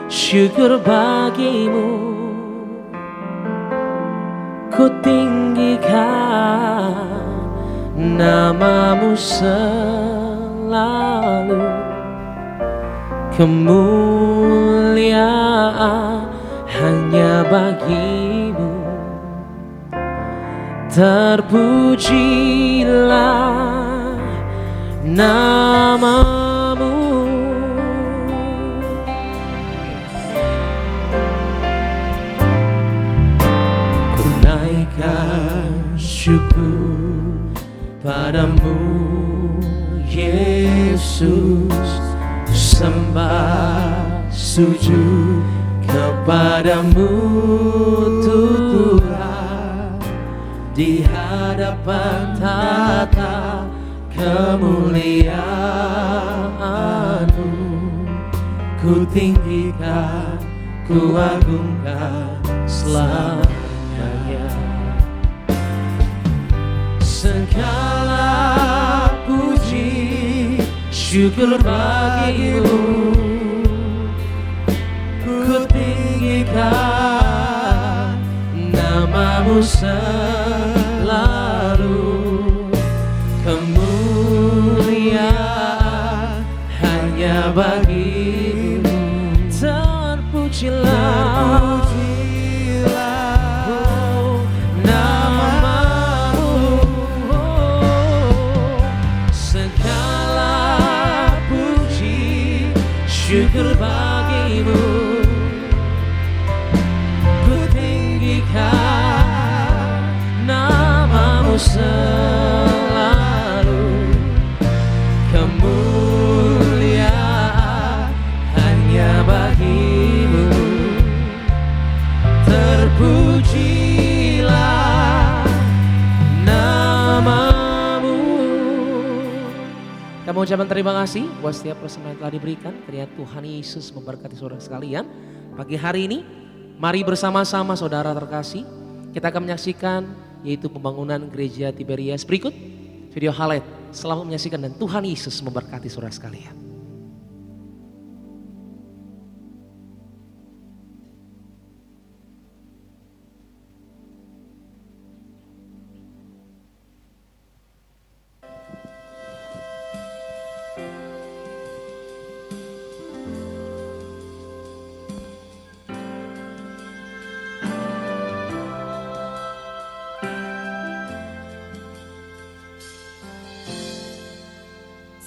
syukur bagimu, ku tinggikan namamu selamanya. selalu. Kemuliaan hanya bagimu. Terpujilah namamu. Ku naikkan syukur padamu Yesus, sembah sujud kepadamu Tuhan, di hadapan tata kemuliaan-Mu. Ku tinggikan, ku agungkan selamanya. Segala puji syukur bagimu, ku tinggikan namamu selalu. Kemuliaan hanya bagimu. Terpujilah, oh, namamu. Segala puji syukur bagimu, ku tinggikan namamu selalu. Kemuliaan hanya bagimu. Terpujilah namamu. Kami ucapkan terima kasih buat setiap persembahan yang telah diberikan. Kiranya Tuhan Yesus memberkati saudara sekalian. Pagi hari ini, mari bersama-sama saudara terkasih, kita akan menyaksikan yaitu pembangunan gereja Tiberias. Berikut video highlight. Selamat menyaksikan dan Tuhan Yesus memberkati saudara sekalian.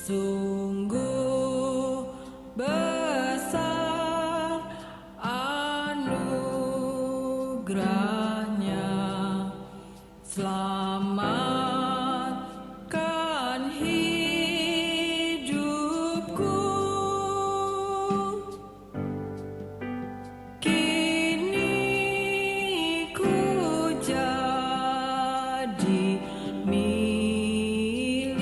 Sungguh besar anugerahnya, selamatkan hidupku. Kini ku jadi miliknya.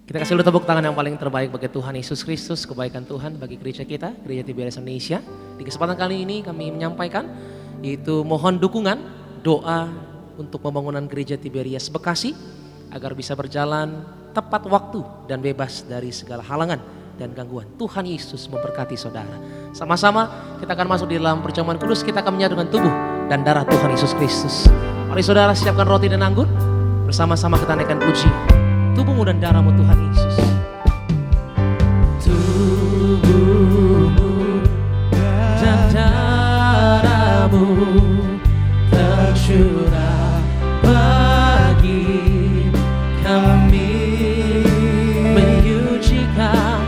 Kita kasih dulu tepuk tangan yang paling terbaik bagi Tuhan Yesus Kristus, kebaikan Tuhan bagi gereja kita, Gereja Tiberias Indonesia. Di kesempatan kali ini kami menyampaikan yaitu mohon dukungan, doa untuk pembangunan gereja Tiberias Bekasi agar bisa berjalan tepat waktu dan bebas dari segala halangan dan gangguan. Tuhan Yesus memberkati saudara. Sama-sama kita akan masuk di dalam perjamuan kudus, kita akan menyatukan tubuh dan darah Tuhan Yesus Kristus. Mari saudara siapkan roti dan anggur, bersama-sama kita naikkan puji. Tubuhmu dan darahmu Tuhan Yesus. Tubuhmu dan darahmu tercurah bagi kami, menyucikan,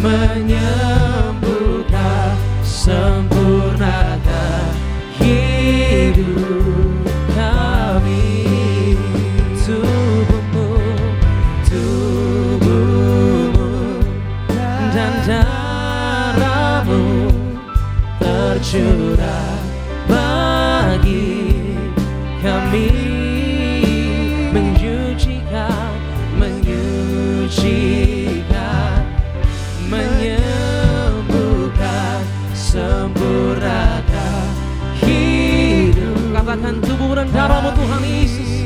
menyembuhkan, sempurnakan hidup kami. Tubuhmu dan darahmu tercurah bagi kami, menyucikan, menyembuhkan, sempurnakan hidup. Katakan tubuh dan darahmu Tuhan Yesus.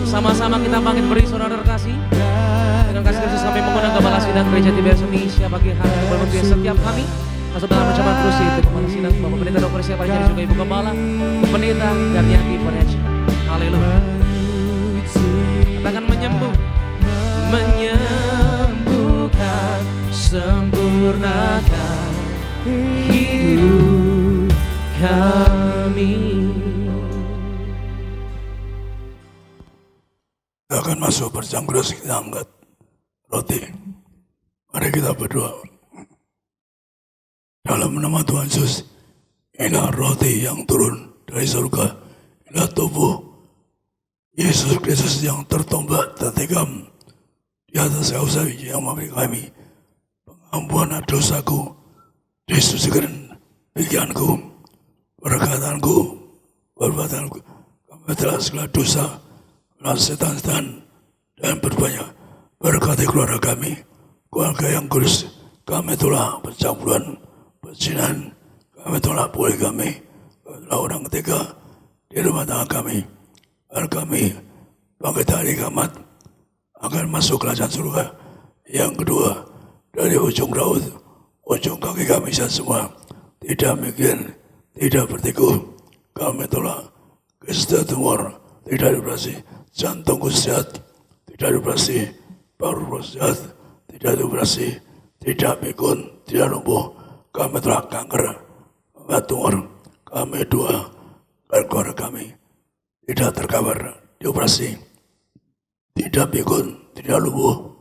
Sama-sama bersama-sama kita bangkit beri saudara kasih. Dengan kasih Kristus kami mengundang Kepala Sidang Gereja Tiberias Indonesia bagi hari yang berbentuk setiap kami masuk dalam percobaan terus itu Kepala Sidang Bapak Pendeta Dr. Siapa Jadi juga Ibu Gembala Pendeta Darniati Pariaci. Haleluya. Katakan menyembuh, menyembuhkan, sempurnakan hidup kami. Kita akan masuk berjangkut, kita angkat roti. Mari kita berdoa. Dalam nama Tuhan Yesus, inilah roti yang turun dari surga. Inilah tubuh Yesus Kristus yang tertombak dan tikam di atas kayu salib yang memberi kami pengampunan dosaku, disucikan pikiranku, perkataanku, perbuatanku. Kami telah segala dosa, setan-setan, dan berbanyak. Berkati keluarga kami, keluarga yang kudus. Kami telah percampuran, perzinahan. Kami telah poligami. Kami telah orang ketiga di rumah tangga kami. Dan kami bangkit hari kiamat akan masuk kerajaan surga. Yang kedua, dari ujung raut, ujung kaki kami semua tidak mikir, tidak bertiku. Kami telah kesehatan tumor, tidak dioperasi, jantungku sehat, tidak dioperasi, paru-paru sehat, tidak dioperasi, tidak pikun, tidak lumpuh. Kami telah kanker, tumor. Kami dua, dan keluarga kami tidak terkabar dioperasi, tidak pikun, tidak lumpuh.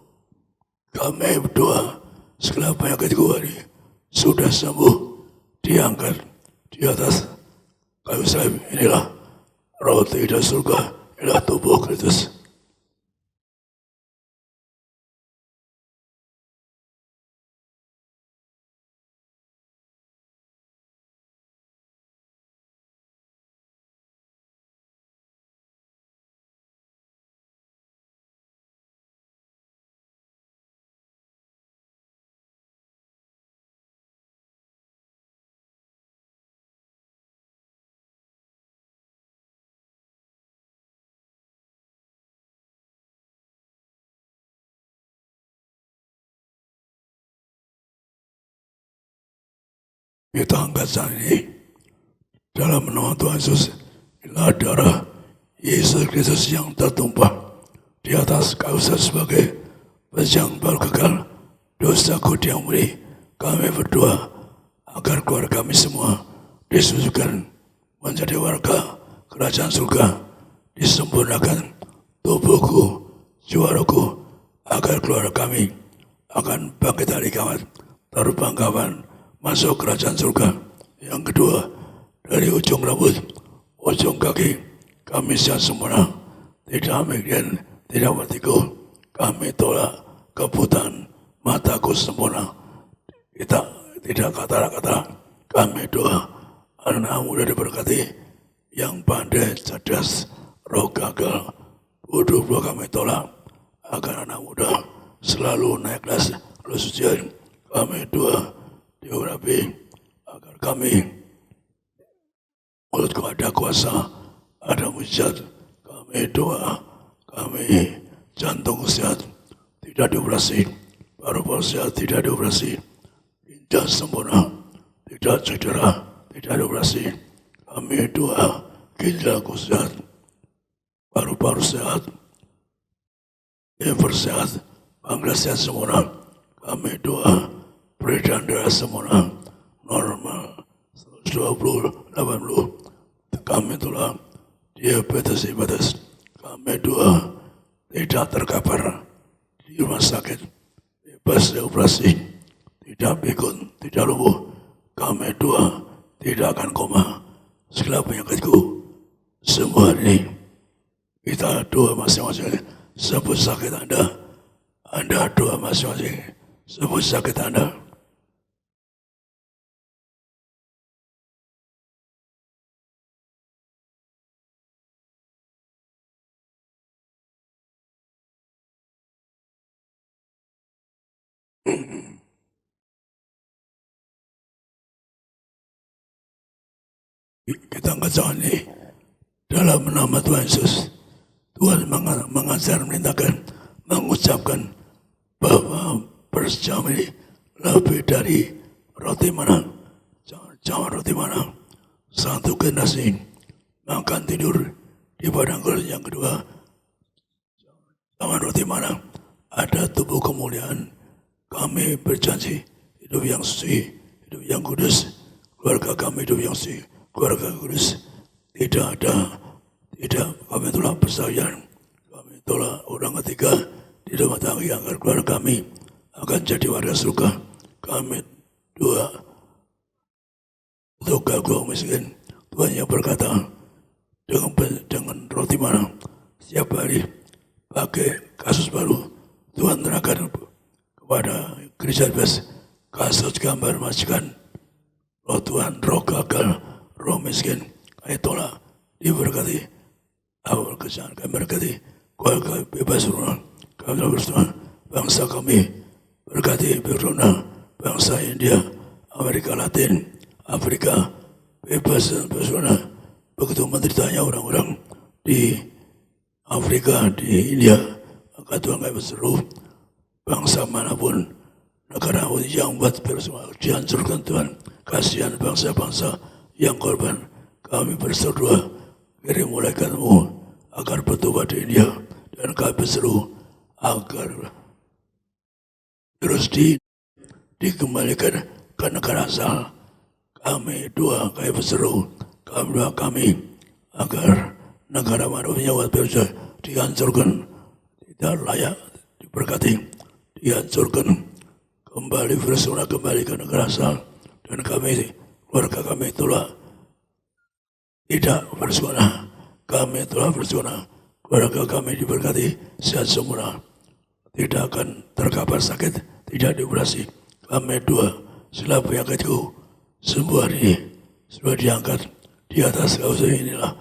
Kami berdua segala penyakit ini sudah sembuh, diangkat di atas kayu salib. Inilah roti dari surga, inilah tubuh Kristus. Kita angkat saat ini dalam nama Tuhan Yesus. Inilah darah Yesus Kristus yang tertumpah di atas kayu salib sebagai pejang baru kekal dosaku diampuni. Kami berdoa agar keluarga kami semua disucikan menjadi warga kerajaan surga, disempurnakan tubuhku, jiwaku, agar keluarga kami akan bangkit hari kiamat, terbanggapan masuk kerajaan surga. Yang kedua, dari ujung rambut, ujung kaki, kami sehat sempurna, tidak migrain, tidak vertigo. Kami tolak kebutaan, mataku sempurna, kita tidak kata-kata. Kami doa, anak muda diberkati, yang pandai, cerdas, roh gagal, bodoh kami tolak, agar anak muda selalu naik kelas, lulus ujian. Kami doa, diurapi agar kami mulutku ada kuasa, ada mujizat. Kami doa, kami jantung sehat, tidak dioperasi, paru-paru sehat, tidak dioperasi, ginjal sempurna, tidak cedera, tidak dioperasi. Kami doa, ginjalku sehat, paru-paru sehat, liver sehat, pankreas sehat sempurna. Kami doa, peredaran darah sempurna, normal, 120, 80. Kami telah diabetes. Kami doa, tidak terkapar di rumah sakit, bebas operasi, tidak pikun, tidak lumpuh. Kami doa, tidak akan koma. Segala penyakitku, semua ini kita doa masing-masing. Sebut sakit Anda doa masing-masing. Sebut sakit Anda. Kita angkat tangan ini dalam nama Tuhan Yesus. Tuhan mengajar, merintahkan, mengucapkan bahwa bersama ini lebih dari roti mana, jangan roti mana. Satu generasi makan tidur di padang gurun. Yang kedua, jangan roti mana, ada tubuh kemuliaan. Kami berjanji hidup yang suci, hidup yang kudus. Keluarga kami hidup yang suci, keluarga kudus. Tidak kami telah persaudaraan, kami telah orang ketiga di rumah tangga agar keluarga kami akan jadi warga surga. Kami dua untuk kaum miskin. Tuhan yang berkata dengan roti mana setiap hari pakai kasus baru. Tuhan terangkan kepada gereja bebas kasus gambar majikan. Roh Tuhan, roh gagal, roh miskin. Kami tolak, diberkati. Awal kesan kami berkati keluarga bebas rumah. Kami telah bersama bangsa kami berkati beruna, bangsa India, Amerika Latin, Afrika bebas dan bersama. Begitu menderitanya orang-orang di Afrika, di India, maka Tuhan kami berseru bangsa manapun, negara yang buat bersama dihancurkan Tuhan. Kasihan bangsa-bangsa yang korban. Kami berseru kirim malaikat-Mu agar bertobat di India, dan kami berseru agar terus dikembalikan ke negara asal. Kami berseru kami agar negara manusia bisa dihancurkan, tidak layak diberkati, dihancurkan, kembali bersuna, kembali ke negara asal. Dan kami, keluarga kami itulah tidak bersuna, kami telah bersuna, keluarga kami diberkati sehat semula, tidak akan terkapar sakit, tidak dioperasi. Kami dua, sila penyakitku sembuh hari ini, sudah diangkat di atas kawasan inilah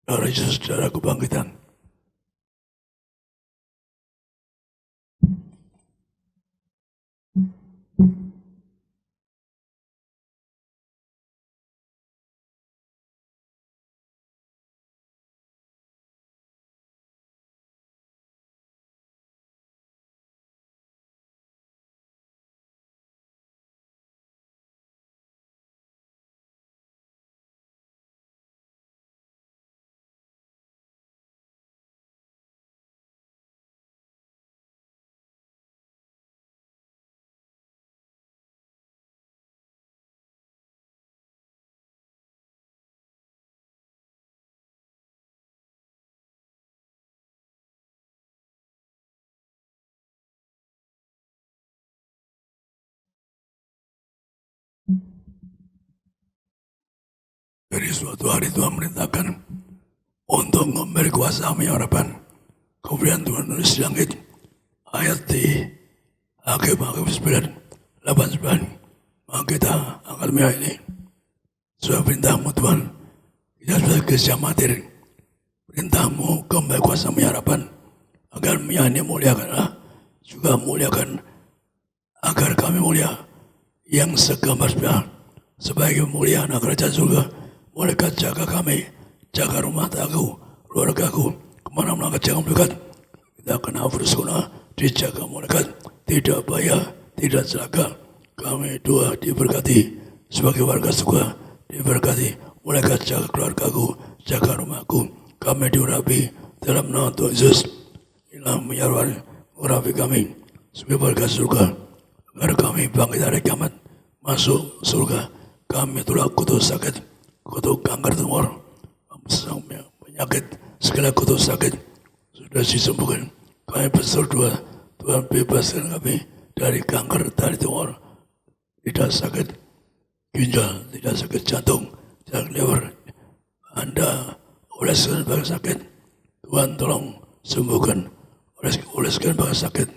darah Yesus, darah kebangkitan. Dari suatu hari Tuhan merintahkan untuk memberi kuasa harapan. Kemudian Tuhan menulis di langit ayat di Hakim 9:8-9. Maka kita akan melihat ini. Sesuai perintah-Mu Tuhan, kita sudah kerja materi. Perintah-Mu kembali kuasa harapan agar yang muliakanlah juga muliakan, agar kami mulia yang segambar sebagai mulia anak kerajaan surga. Malaikat jaga kami, jaga rumah tanggaku, keluargaku, kemana-mana jangan dekat. Kita akan bersuna, dijaga malaikat, tidak bahaya, tidak celaka. Kami dua diberkati sebagai warga surga, diberkati. Malaikat jaga keluargaku, jaga rumahku. Kami diurapi dalam nama Tuhan Yesus. Inilah menyarwan urapi kami sebagai warga surga, agar kami bangkit dari kiamat masuk surga. Kami telah kutus sakit, kutuk kanker tumor, penyakit, segala kutuk sakit sudah disembuhkan. Kami berdoa, Tuhan bebaskan kami dari kanker, dari tumor, tidak sakit ginjal, tidak sakit jantung, tidak liver. Anda oleskan bagai sakit, Tuhan tolong sembuhkan. Oleskan bagai sakit,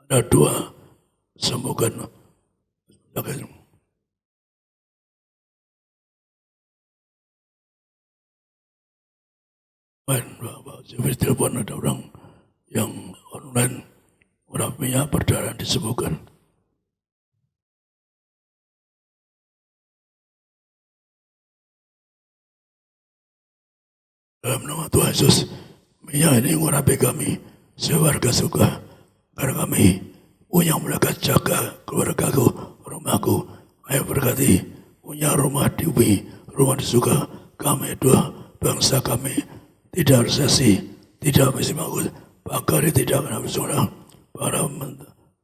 ada dua, sembuhkan sakit. Saya telepon ada orang yang online, urapinya berdarah disembuhkan. Dalam nama Tuhan Yesus, minyak ini mengurapi kami sewarga suka. Karena kami punya melekat jaga keluargaku, rumahku. Kami berkati punya rumah di bumi, rumah di suka. Kami dua bangsa kami tidak resesi, tidak miskin makut, bahkan tidak kena bersona. Para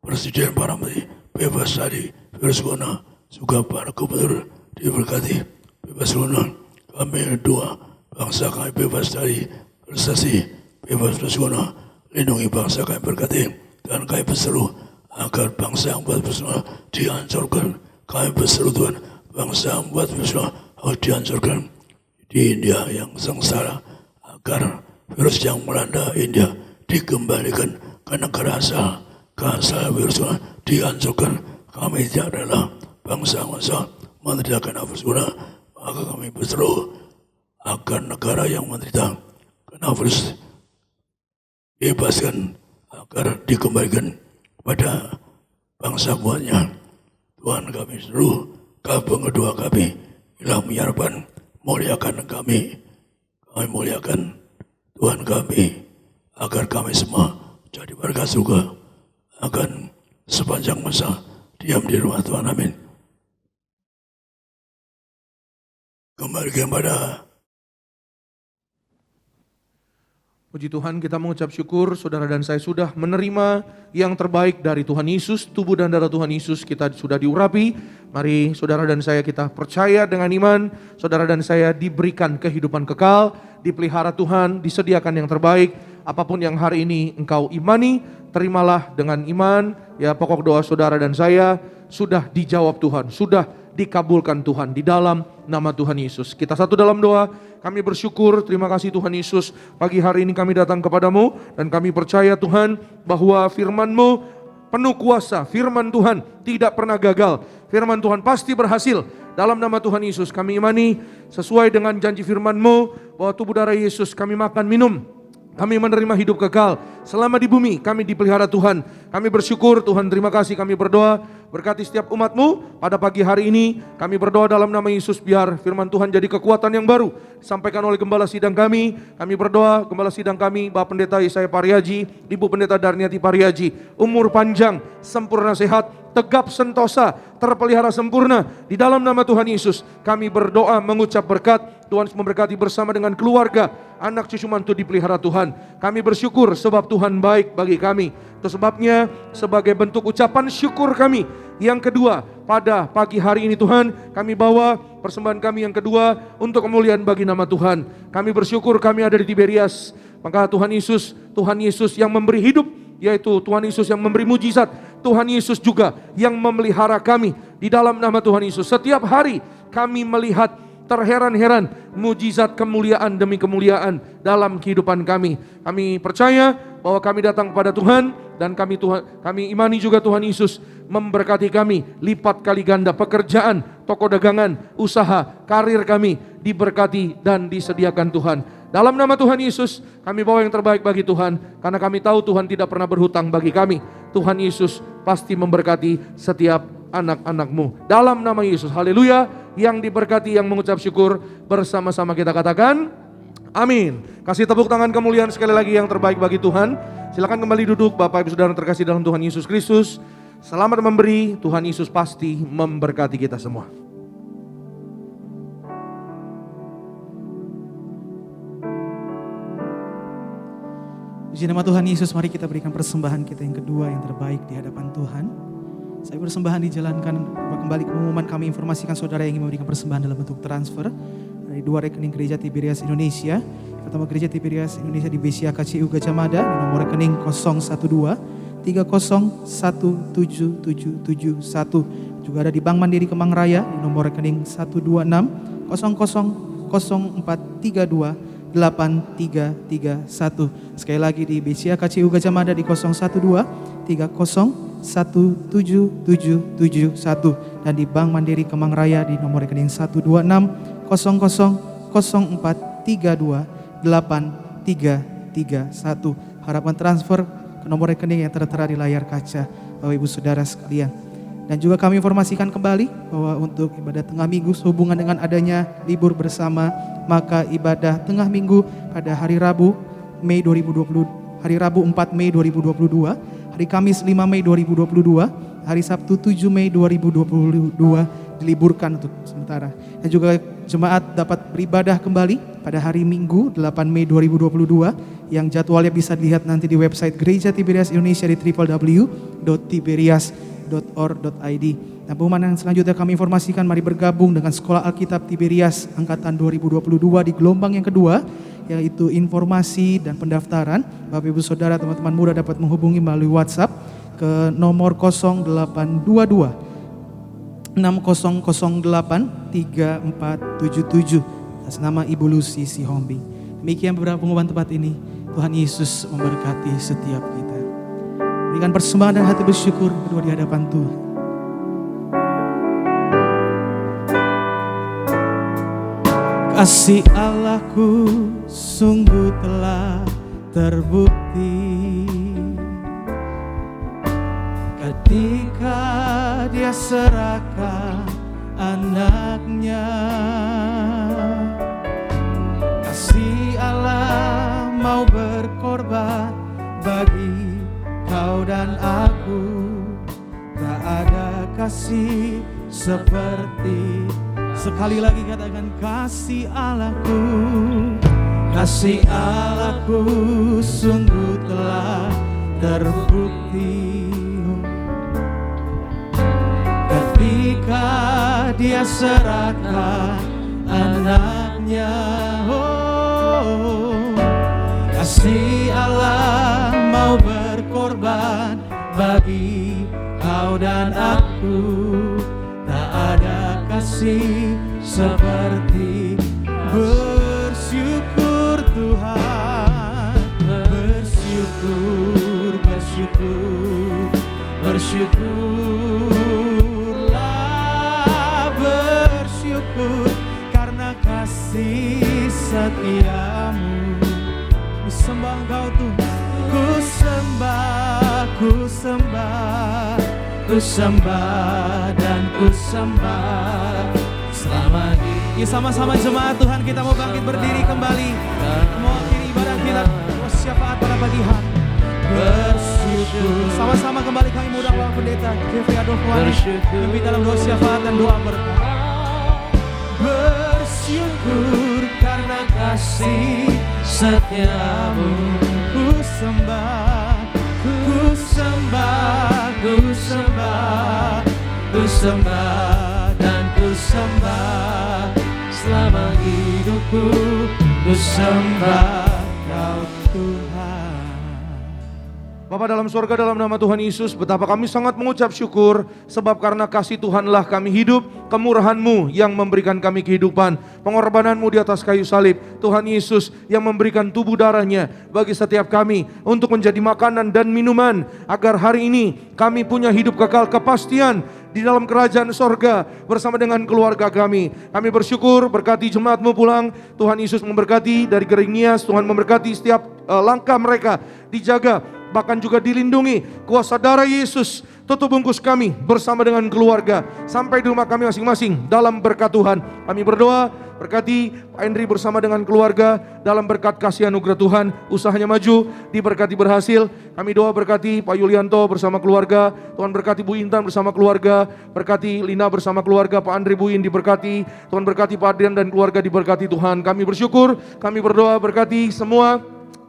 presiden, para menteri bebas dari virus corona, juga para gubernur diberkati bebas corona. Kami dua bangsa kami bebas dari resesi, bebas virus corona. Lindungi bangsa kami berkati, dan kami berseru agar bangsa yang buat virus corona dihancurkan. Kami berseru Tuhan, bangsa yang buat virus corona harus dihancurkan. Di India yang sengsara, agar virus yang melanda India dikembalikan ke negara asal. Asal virus corona dihancurkan. Kami tidak adalah bangsa-bangsa menderita virus corona, maka kami berseru agar negara yang menderita karena virus bebaskan, agar dikembalikan kepada bangsa buahnya. Tuhan, kami seru gabung kedua kami hilang menyerahkan, muliakan kami muliakan Tuhan kami, agar kami semua jadi warga surga, akan sepanjang masa diam di rumah Tuhan. Amin. Kembali kepada Puji Tuhan, kita mengucap syukur saudara dan saya sudah menerima yang terbaik dari Tuhan Yesus. Tubuh dan darah Tuhan Yesus kita sudah diurapi. Mari saudara dan saya kita percaya dengan iman. Saudara dan saya diberikan kehidupan kekal, dipelihara Tuhan, disediakan yang terbaik. Apapun yang hari ini engkau imani, terimalah dengan iman. Ya, pokok doa saudara dan saya sudah dijawab Tuhan, sudah dikabulkan Tuhan di dalam nama Tuhan Yesus. Kita satu dalam doa. Kami bersyukur, terima kasih Tuhan Yesus. Pagi hari ini kami datang kepadamu dan kami percaya Tuhan bahwa firman-Mu penuh kuasa. Firman Tuhan tidak pernah gagal. Firman Tuhan pasti berhasil. Dalam nama Tuhan Yesus kami imani sesuai dengan janji firman-Mu bahwa tubuh darah Yesus kami makan minum. Kami menerima hidup kekal selama di bumi, kami dipelihara Tuhan. Kami bersyukur Tuhan, terima kasih, kami berdoa berkati setiap umat-Mu pada pagi hari ini. Kami berdoa dalam nama Yesus, biar firman Tuhan jadi kekuatan yang baru disampaikan oleh Gembala Sidang kami. Kami berdoa Gembala Sidang kami, Bapak Pendeta Yesaya Pariaji, Ibu Pendeta Darniati Pariaji, umur panjang, sempurna sehat, tegap sentosa, terpelihara sempurna. Di dalam nama Tuhan Yesus kami berdoa mengucap berkat. Tuhan memberkati bersama dengan keluarga, anak cucu mantu dipelihara Tuhan. Kami bersyukur sebab Tuhan baik bagi kami. Itu sebabnya sebagai bentuk ucapan syukur kami yang kedua pada pagi hari ini Tuhan, kami bawa persembahan kami yang kedua untuk kemuliaan bagi nama Tuhan. Kami bersyukur kami ada di Tiberias. Maka Tuhan Yesus yang memberi hidup, yaitu Tuhan Yesus yang memberi mujizat. Tuhan Yesus juga yang memelihara kami di dalam nama Tuhan Yesus. Setiap hari kami melihat terheran-heran mujizat kemuliaan demi kemuliaan dalam kehidupan kami. Kami percaya bahwa kami datang kepada Tuhan dan kami imani juga Tuhan Yesus memberkati kami lipat kali ganda. Pekerjaan, toko dagangan, usaha, karir kami diberkati dan disediakan Tuhan. Dalam nama Tuhan Yesus kami bawa yang terbaik bagi Tuhan, karena kami tahu Tuhan tidak pernah berhutang bagi kami. Tuhan Yesus pasti memberkati setiap anak-anak-Mu. Dalam nama Yesus, haleluya. Yang diberkati, yang mengucap syukur, bersama-sama kita katakan amin. Kasih tepuk tangan kemuliaan sekali lagi yang terbaik bagi Tuhan. Silakan kembali duduk Bapak Ibu Saudara terkasih dalam Tuhan Yesus Kristus. Selamat memberi, Tuhan Yesus pasti memberkati kita semua. Puji nama Tuhan Yesus, mari kita berikan persembahan kita yang kedua yang terbaik di hadapan Tuhan. Saya persembahan dijalankan kembali ke pengumuman, kami informasikan saudara yang ingin memberikan persembahan dalam bentuk transfer dari dua rekening Gereja Tiberias Indonesia. Pertama, Gereja Tiberias Indonesia di BCA KCU Gajah Mada di nomor rekening 012-30177771. Juga ada di Bank Mandiri Kemang Raya di nomor rekening 126-00432-8331. Sekali lagi di BCA KCU Gajah Mada di 012-30177771, dan di Bank Mandiri Kemang Raya di nomor rekening 126-00432-8331. Harapan transfer ke nomor rekening yang tertera di layar kaca Bapak Ibu Saudara sekalian. Dan juga kami informasikan kembali bahwa untuk ibadah tengah minggu sehubungan dengan adanya libur bersama, maka ibadah tengah minggu pada hari Rabu 4 Mei 2022, hari Kamis 5 Mei 2022, hari Sabtu 7 Mei 2022 diliburkan untuk sementara. Dan juga jemaat dapat beribadah kembali pada hari Minggu 8 Mei 2022 yang jadwalnya bisa dilihat nanti di website Gereja Tiberias Indonesia di www.tiberias.org.id. Nah, pengumuman yang selanjutnya kami informasikan, mari bergabung dengan Sekolah Alkitab Tiberias Angkatan 2022 di gelombang yang kedua, yaitu informasi dan pendaftaran. Bapak Ibu Saudara, teman-teman muda dapat menghubungi melalui WhatsApp ke nomor 0822 6008 3477 atas nama Ibu Lucy Sihombing. Demikian beberapa pengumuman tempat ini. Tuhan Yesus memberkati setiap kita. Berikan persembahan dan hati bersyukur kedua di hadapan Tuhan. Kasih Allahku sungguh telah terbukti ketika Dia serahkan anaknya. Kasih Allah mau berkorban bagi kau dan aku. Tak ada kasih seperti, sekali lagi katakan, kasih Allahku. Kasih Allahku sungguh telah terbukti ketika Dia serahkan anaknya. Oh, kasih Allah mau berkorban bagi kau dan aku. Tak ada kasih seperti, bersyukur Tuhan, bersyukur, bersyukur, bersyukurlah, bersyukur karena kasih setiamu. Ku sembah Engkau Tuhan, ku sembah, ku sembah, ku sembah dan ku sembah selama hidup. Ya, sama-sama jemaat Tuhan, kita mau bangkit berdiri kembali, mau akhiri ibadah kita. Syafaat pada pagi hari. Bersyukur. Sama-sama kembali kami mengundang Bapak Pendeta Jeffrey Adolf Wani lebih dalam doa syafaat dan doa berkat. Bersyukur karena kasih setiamu. Ku sembah, ku sembah, ku sembah, ku sembah dan ku sembah selama hidupku. Ku sembah Kau Tuhan. Bapa dalam surga, dalam nama Tuhan Yesus, betapa kami sangat mengucap syukur, sebab karena kasih Tuhanlah kami hidup, kemurahan-Mu yang memberikan kami kehidupan, pengorbanan-Mu di atas kayu salib. Tuhan Yesus yang memberikan tubuh darahnya bagi setiap kami untuk menjadi makanan dan minuman, agar hari ini kami punya hidup kekal, kepastian di dalam kerajaan sorga bersama dengan keluarga kami. Kami bersyukur, berkati jemaat-Mu pulang. Tuhan Yesus memberkati dari Geringnias, Tuhan memberkati setiap langkah mereka, dijaga, bahkan juga dilindungi. Kuasa darah Yesus tutup bungkus kami bersama dengan keluarga sampai di rumah kami masing-masing dalam berkat Tuhan. Kami berdoa, berkati Pak Henry bersama dengan keluarga dalam berkat kasih anugerah Tuhan, usahanya maju, diberkati berhasil. Kami doa berkati Pak Yulianto bersama keluarga, Tuhan berkati Bu Intan bersama keluarga, berkati Lina bersama keluarga, Pak Andre Buin diberkati, Tuhan berkati Pak Adrian dan keluarga diberkati Tuhan. Kami bersyukur, kami berdoa berkati semua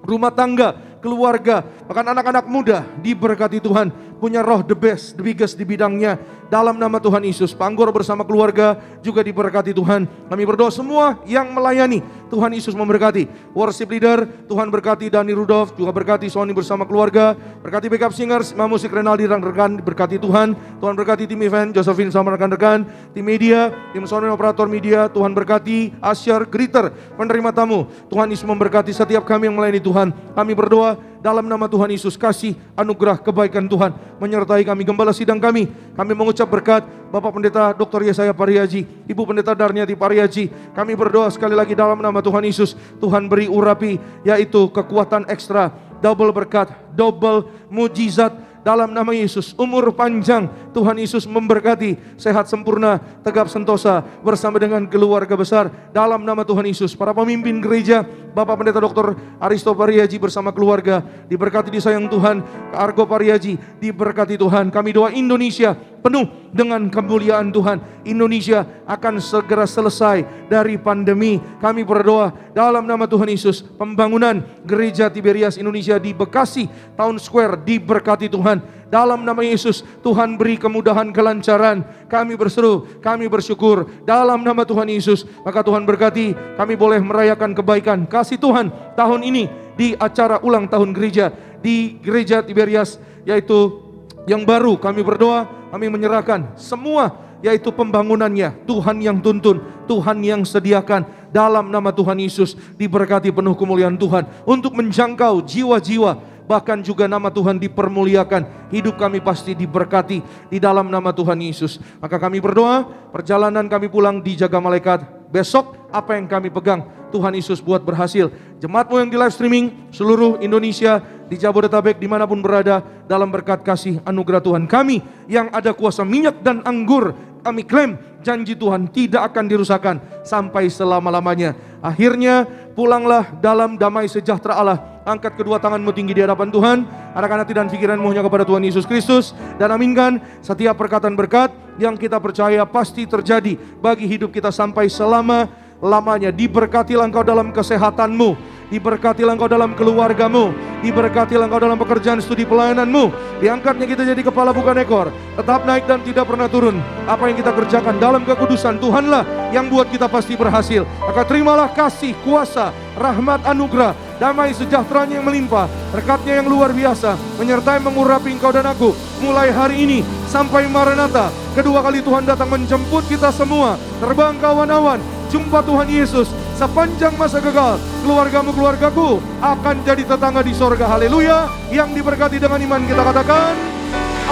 rumah tangga, keluarga, bahkan anak-anak muda diberkati Tuhan, punya roh the best, the biggest di bidangnya. Dalam nama Tuhan Yesus, Pak Anggor bersama keluarga juga diberkati Tuhan. Kami berdoa semua yang melayani, Tuhan Yesus memberkati. Worship leader, Tuhan berkati Dani Rudolf, juga berkati Sony bersama keluarga, berkati backup singers, Imam Musik Renaldi dan rekan berkati Tuhan. Tuhan berkati tim event, Josephine sama rekan-rekan, tim media, tim sound operator media, Tuhan berkati Asyar, Greeter, penerima tamu. Tuhan Yesus memberkati setiap kami yang melayani Tuhan. Kami berdoa dalam nama Tuhan Yesus, kasih, anugerah, kebaikan Tuhan menyertai kami, gembala sidang kami. Kami mengucap berkat Bapak Pendeta Dr. Yesaya Pariaji, Ibu Pendeta Darniati Pariaji. Kami berdoa sekali lagi dalam nama Tuhan Yesus, Tuhan beri urapi, yaitu kekuatan ekstra, double berkat, double mujizat dalam nama Yesus. Umur panjang, Tuhan Yesus memberkati, sehat sempurna, tegap sentosa bersama dengan keluarga besar dalam nama Tuhan Yesus. Para pemimpin gereja, Bapak Pendeta Dr. Aristo Pariaji bersama keluarga diberkati disayang Tuhan. Argo Pariaji diberkati Tuhan. Kami doa Indonesia penuh dengan kemuliaan Tuhan. Indonesia akan segera selesai dari pandemi. Kami berdoa dalam nama Tuhan Yesus, pembangunan gereja Tiberias Indonesia di Bekasi Town Square diberkati Tuhan. Dalam nama Yesus, Tuhan beri kemudahan, kelancaran. Kami berseru, kami bersyukur dalam nama Tuhan Yesus. Maka Tuhan berkati, kami boleh merayakan kebaikan kasih Tuhan tahun ini di acara ulang tahun gereja di gereja Tiberias, yaitu yang baru. Kami berdoa, kami menyerahkan semua, yaitu pembangunannya Tuhan yang tuntun, Tuhan yang sediakan. Dalam nama Tuhan Yesus diberkati penuh kemuliaan Tuhan untuk menjangkau jiwa-jiwa. Bahkan juga nama Tuhan dipermuliakan. Hidup kami pasti diberkati di dalam nama Tuhan Yesus. Maka kami berdoa, perjalanan kami pulang dijaga malaikat. Besok apa yang kami pegang, Tuhan Yesus buat berhasil. Jemaatmu yang di live streaming seluruh Indonesia, di Jabodetabek, dimanapun berada, dalam berkat kasih anugerah Tuhan. Kami yang ada kuasa minyak dan anggur, kami klaim janji Tuhan tidak akan dirusakkan sampai selama-lamanya. Akhirnya pulanglah dalam damai sejahtera Allah. Angkat kedua tanganmu tinggi di hadapan Tuhan. Arahkan hati dan pikiranmu hanya kepada Tuhan Yesus Kristus. Dan aminkan setiap perkataan berkat yang kita percaya pasti terjadi bagi hidup kita sampai selama-lamanya. Diberkatilah engkau dalam kesehatanmu, diberkatilah engkau dalam keluargamu, diberkatilah engkau dalam pekerjaan studi pelayananmu. Diangkatnya kita jadi kepala bukan ekor, tetap naik dan tidak pernah turun. Apa yang kita kerjakan dalam kekudusan, Tuhanlah yang buat kita pasti berhasil. Maka terimalah kasih, kuasa, rahmat, anugerah, damai sejahteranya yang melimpah, berkatnya yang luar biasa, menyertai mengurapi engkau dan aku, mulai hari ini sampai Maranatha. Kedua kali Tuhan datang menjemput kita semua. Terbang kawan-kawan, jumpa Tuhan Yesus. Sepanjang masa kekal, keluargamu, keluargaku akan jadi tetangga di sorga. Haleluya. Yang diberkati dengan iman kita katakan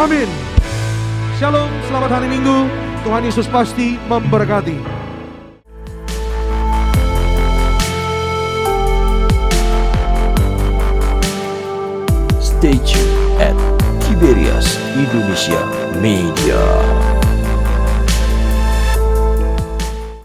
amin. Shalom, selamat hari Minggu. Tuhan Yesus pasti memberkati. Stay tuned at Tiberias Indonesia Media.